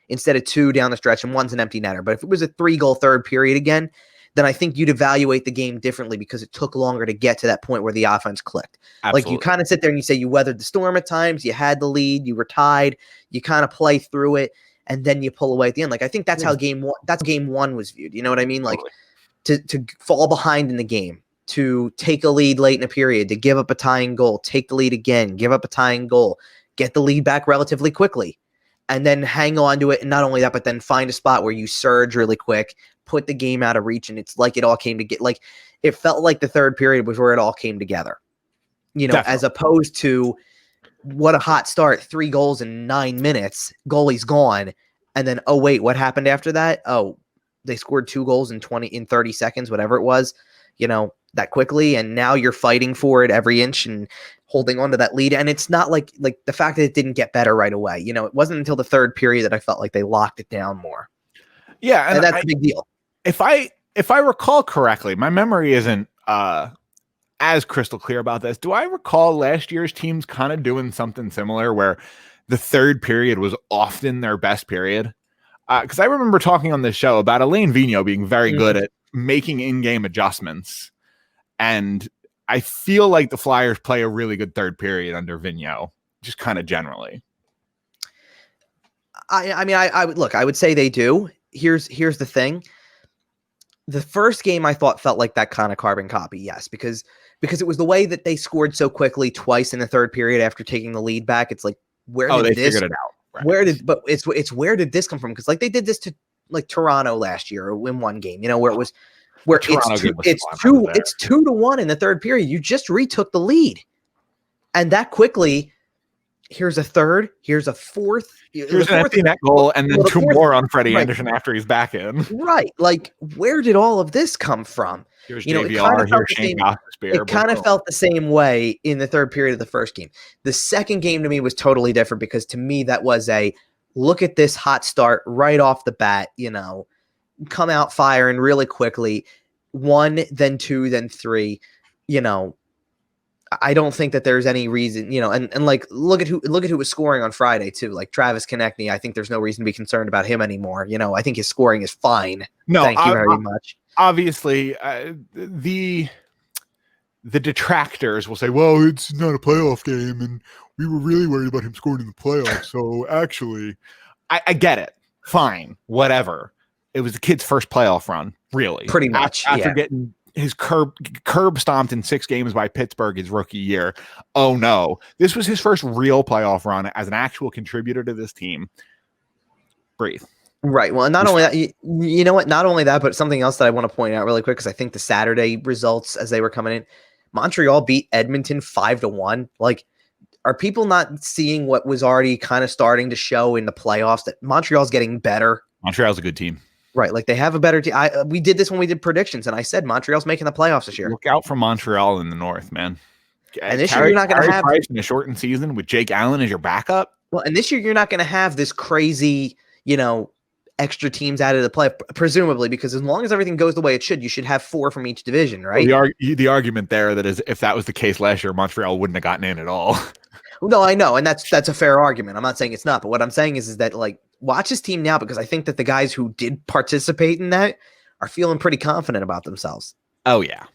instead of 2 down the stretch and 1's an empty netter, but if it was a 3-goal 3rd period again, then I think you'd evaluate the game differently because it took longer to get to that point where the offense clicked. Absolutely. You kind of sit there and you say you weathered the storm at times, you had the lead, you were tied, you kind of play through it, and then you pull away at the end. I think that's how game 1 was viewed. You know what I mean? To fall behind in the game, to take a lead late in a period, to give up a tying goal, take the lead again, give up a tying goal, get the lead back relatively quickly, and then hang on to it. And not only that, but then find a spot where you surge really quick, put the game out of reach, and it's like it all came together. It felt like the 3rd period was where it all came together, Definitely. As opposed to what a hot start, 3 goals in 9 minutes, goalie's gone. And then, oh, wait, what happened after that? Oh, they scored 2 goals in 30 seconds, whatever it was, that quickly, and now you're fighting for it every inch and holding on to that lead. And it's not like the fact that it didn't get better right away. It wasn't until the 3rd period that I felt like they locked it down more. Yeah, and that's a big deal. If I recall correctly, my memory isn't as crystal clear about this. Do I recall last year's teams kind of doing something similar where the 3rd period was often their best period? Because I remember talking on this show about Alain Vigneault being very good at making in-game adjustments. And I feel like the Flyers play a really good 3rd period under Vigneault, just kind of generally. I would say they do. Here's the thing. The first game I thought felt like that kind of carbon copy, yes, because it was the way that they scored so quickly twice in the 3rd period after taking the lead back. It's like, where did this figured it out? Right. Where did this come from? Because they did this to Toronto last year in one game, where it was where it's 2-1 in the 3rd period. You just retook the lead, and that quickly here's a third, here's a fourth, here's an empty net goal, and then two more on Freddie Anderson after he's back in. Right. Like, where did all of this come from? Here's JVR, here's Shane Gustafsson. It kind of felt the same way in the third period of the first game. The second game to me was totally different because to me that was a look at this hot start right off the bat, come out firing really quickly. 1, then 2, then 3, I don't think that there's any reason, and like look at who was scoring on Friday too, like Travis Konechny. I think there's no reason to be concerned about him anymore. I think his scoring is fine. No, thank you very much. Obviously, the detractors will say, "Well, it's not a playoff game, and we were really worried about him scoring in the playoffs." So actually, I get it. Fine, whatever. It was the kid's first playoff run, really. Pretty much after getting his curb stomped in 6 games by Pittsburgh his rookie year. Oh no, this was his first real playoff run as an actual contributor to this team. Breathe. Right. Well, and not only that, you know what? Not only that, but something else that I want to point out really quick, because I think the Saturday results as they were coming in, Montreal beat Edmonton 5-1. Like, are people not seeing what was already kind of starting to show in the playoffs that Montreal's getting better? Montreal's a good team. Right. Like, they have a better team. We did this when we did predictions, and I said Montreal's making the playoffs this year. Look out for Montreal in the North, man. And this year you're not going to have Price in a shortened season with Jake Allen as your backup. Well, and this year you're not going to have this crazy, extra teams out of the play, presumably, because as long as everything goes the way it should, you should have 4 from each division, right? Well, the argument there that is, if that was the case last year, Montreal wouldn't have gotten in at all. No, I know, and that's a fair argument. I'm not saying it's not, but what I'm saying is that, like, watch his team now, because I think that the guys who did participate in that are feeling pretty confident about themselves. Oh yeah,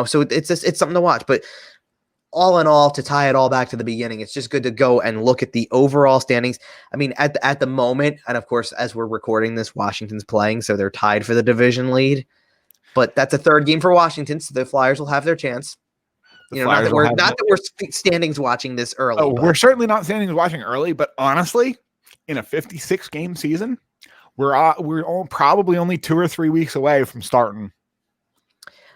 so it's something to watch. But all in all, to tie it all back to the beginning, it's just good to go and look at the overall standings. I mean, at the moment, and of course, as we're recording this, Washington's playing, so they're tied for the division lead. But that's a third game for Washington, so the Flyers will have their chance. Not that we're standings watching this early. Oh, we're certainly not standings watching early, but honestly, in a 56 game season, we're probably only 2 or 3 weeks away from starting.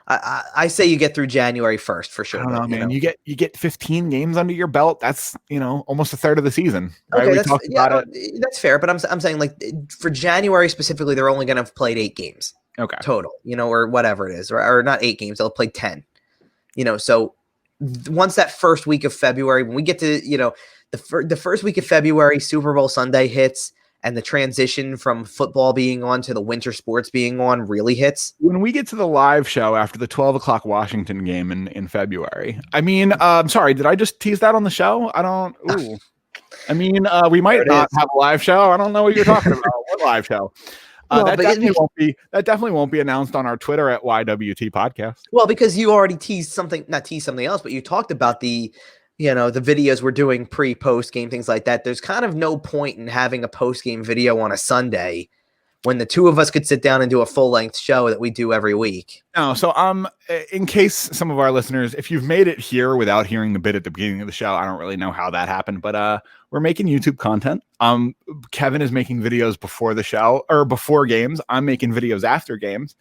I say you get through January 1st for sure. I don't know, man. You get 15 games under your belt. That's almost a third of the season. Right? Okay, that's fair. But I'm saying, like, for January specifically, they're only going to have played 8 games. Okay, total. Or whatever it is, or not 8 games. They'll play 10. So once that first week of February, when we get to the first week of February, Super Bowl Sunday hits, and the transition from football being on to the winter sports being on really hits. When we get to the live show after the 12 o'clock Washington game in February, I mean, sorry, did I just tease that on the show? I don't. Ooh. I mean, we might not have a live show. I don't know what you're talking about. What live show? That definitely won't be announced on our Twitter at YWT Podcast. Well, because you already not teased something else, but you talked about the videos we're doing pre-post game, things like that. There's kind of no point in having a post game video on a Sunday when the two of us could sit down and do a full length show that we do every week. No, so in case some of our listeners, if you've made it here without hearing the bit at the beginning of the show, I don't really know how that happened, but we're making YouTube content. Kevin is making videos before the show or before games. I'm making videos after games.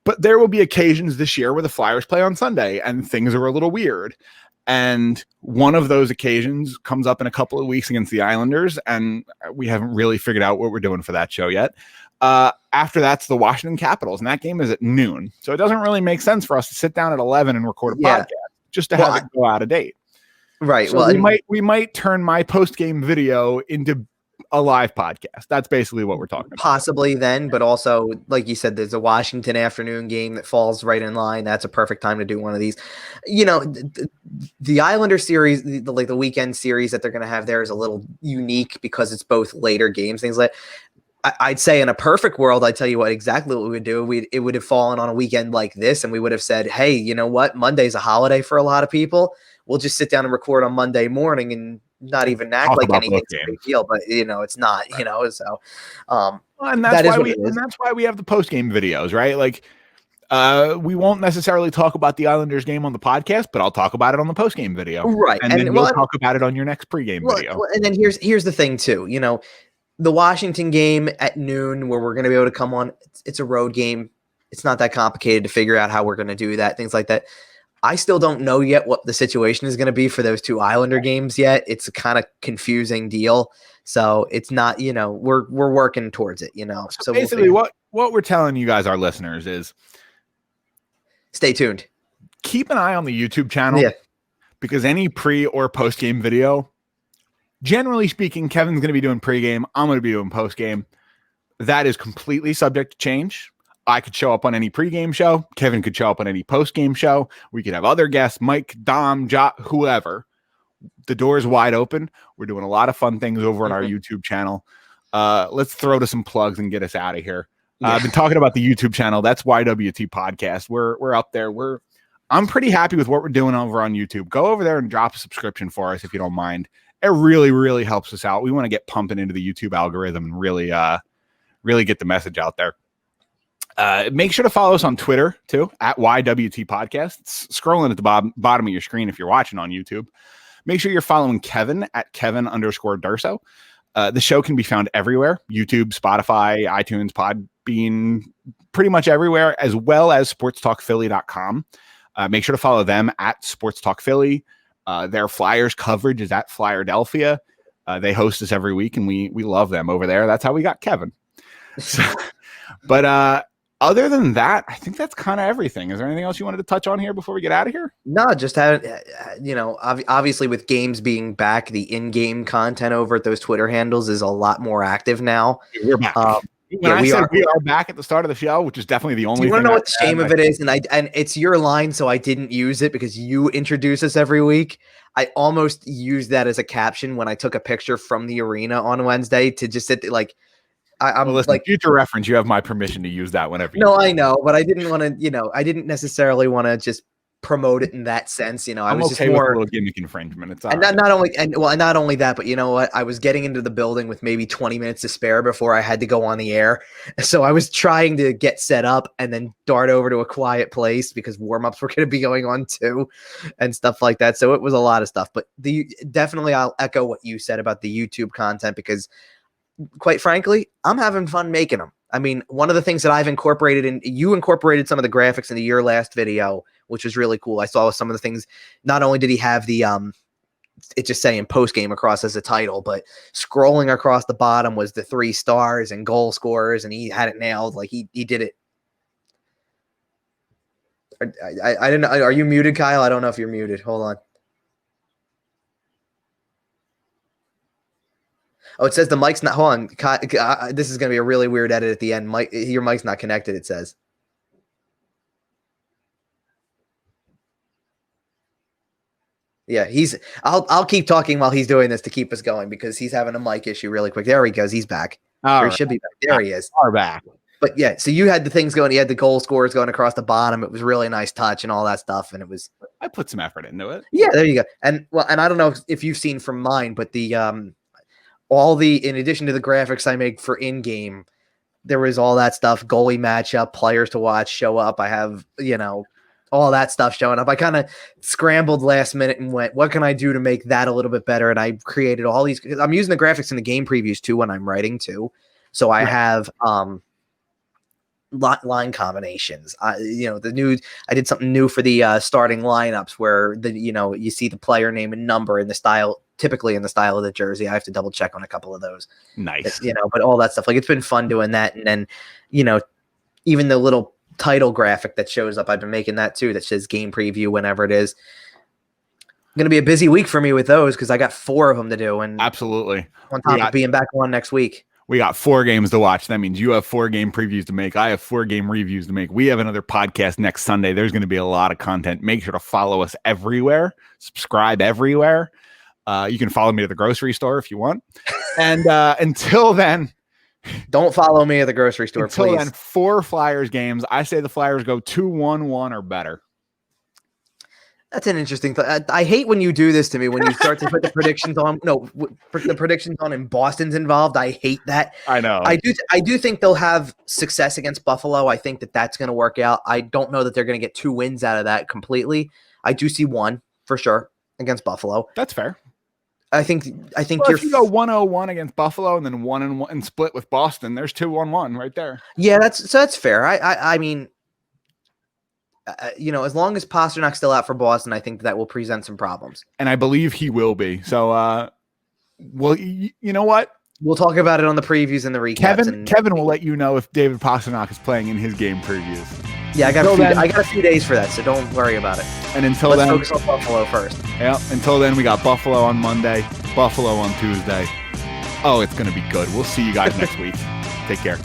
But there will be occasions this year where the Flyers play on Sunday and things are a little weird. And one of those occasions comes up in a couple of weeks against the Islanders, and we haven't really figured out what we're doing for that show yet. After that's the Washington Capitals, and that game is at noon. So it doesn't really make sense for us to sit down at 11 and record a podcast just to have it go out of date. Right. So we might turn my post-game video into a live podcast. That's basically what we're talking about. Possibly then, but also, like you said, there's a Washington afternoon game that falls right in line. That's a perfect time to do one of these. The Islander series, the weekend series that they're going to have there is a little unique because it's both later games, things like I'd say in a perfect world, I'd tell you exactly what we would do. It would have fallen on a weekend like this, and we would have said, hey, you know what? Monday's a holiday for a lot of people. We'll just sit down and record on Monday morning and not even act like anything's a big deal, but it's not, so and that's why we have the post game videos, right? Like we won't necessarily talk about the Islanders game on the podcast, but I'll talk about it on the post game video, right? And then we'll talk about it on your next pregame video. And then here's the thing too, the Washington game at noon where we're going to be able to come on. It's a road game. It's not that complicated to figure out how we're going to do that. Things like that. I still don't know yet what the situation is going to be for those 2 Islander games yet. It's a kind of confusing deal. So it's not, we're working towards it, So basically what we're telling you guys, our listeners, is stay tuned. Keep an eye on the YouTube channel. Yeah. Because any pre or post game video, generally speaking, Kevin's going to be doing pregame. I'm going to be doing postgame. That is completely subject to change. I could show up on any pregame show. Kevin could show up on any postgame show. We could have other guests, Mike, Dom, whoever. The door is wide open. We're doing a lot of fun things over on our YouTube channel. Let's throw to some plugs and get us out of here. I've been talking about the YouTube channel. That's YWT Podcast. We're up there. I'm pretty happy with what we're doing over on YouTube. Go over there and drop a subscription for us if you don't mind. It really, really helps us out. We want to get pumping into the YouTube algorithm and really, really get the message out there. Make sure to follow us on Twitter too, at YWT Podcast. It's scrolling at the bottom of your screen if you're watching on YouTube. Make sure you're following Kevin at Kevin_Durso. The show can be found everywhere: YouTube, Spotify, iTunes, Podbean, pretty much everywhere, as well as sportstalkphilly.com. Make sure to follow them at Sports Talk Philly. Their Flyers coverage is at Flyerdelphia. They host us every week, and we love them over there. That's how we got Kevin. So, but other than that, I think that's kind of everything. Is there anything else you wanted to touch on here before we get out of here? No, just have, obviously with games being back, the in-game content over at those Twitter handles is a lot more active now. We're back. We are back at the start of the show, which is definitely the only thing. You want to know what the shame of it is? And it's your line, so I didn't use it because you introduce us every week. I almost used that as a caption when I took a picture from the arena on Wednesday to just sit like, I'm listen, like future reference. You have my permission to use that whenever. No, I know, but I didn't want to. I didn't necessarily want to just promote it in that sense. I was okay just more with a little gimmick infringement. It's all and right. not only that, but you know what? I was getting into the building with maybe 20 minutes to spare before I had to go on the air, so I was trying to get set up and then dart over to a quiet place because warm-ups were going to be going on too, and stuff like that. So it was a lot of stuff. But definitely, I'll echo what you said about the YouTube content because, quite frankly, I'm having fun making them. I mean, one of the things that I've incorporated you incorporated some of the graphics into your last video, which was really cool. I saw some of the things. Not only did he have the it's just saying post game across as a title, but scrolling across the bottom was the 3 stars and goal scorers, and he had it nailed. Like he did it. I didn't know. Are you muted, Kyle? I don't know if you're muted. Hold on. Oh, it says the mic's not. Hold on. This is going to be a really weird edit at the end. Your mic's not connected, it says. Yeah, I'll keep talking while he's doing this to keep us going because he's having a mic issue really quick. There he goes. He's back. He should be back. There he is. Far back. But yeah, so you had the things going. You had the goal scorers going across the bottom. It was really nice touch and all that stuff. And it was. I put some effort into it. Yeah, there you go. And I don't know if you've seen from mine, but the in addition to the graphics I make for in-game, there was all that stuff, goalie matchup, players to watch show up. I have, all that stuff showing up. I kind of scrambled last minute and went, what can I do to make that a little bit better? And I created all these, I'm using the graphics in the game previews too, when I'm writing too. So I have, line combinations. I did something new for the starting lineups where you see the player name and number in the style, typically in the style of the jersey. I have to double check on a couple of those. Nice. But all that stuff, like it's been fun doing that. And then, even the little title graphic that shows up, I've been making that too. That says game preview whenever it is. Going to be a busy week for me with those because I got 4 of them to do. And absolutely, on top of being back on next week. We got 4 games to watch. That means you have 4 game previews to make. I have 4 game reviews to make. We have another podcast next Sunday. There's going to be a lot of content. Make sure to follow us everywhere. Subscribe everywhere. You can follow me at the grocery store if you want. And until then, don't follow me at the grocery store, until please. Then, 4 Flyers games. I say the Flyers go 2-1-1 or better. That's an interesting thought. I hate when you do this to me when you start to put the predictions on. No, the predictions on and Boston's involved. I hate that. I know. I do think they'll have success against Buffalo. I think that's going to work out. I don't know that they're going to get 2 wins out of that completely. I do see 1 for sure against Buffalo. That's fair. I think if you go 1-0-1 against Buffalo and then 1-1 and split with Boston, there's 2-1-1 right there. Yeah, that's fair. I mean, as long as Pasternak's still out for Boston, I think that will present some problems. And I believe he will be. So, well, you know what? We'll talk about it on the previews and the recaps. Kevin will let you know if David Pastrnak is playing in his game previews. Yeah, I got a few days for that, so don't worry about it. And until Let's then, focus on Buffalo first. Yeah, until then, we got Buffalo on Monday, Buffalo on Tuesday. Oh, it's going to be good. We'll see you guys next week. Take care.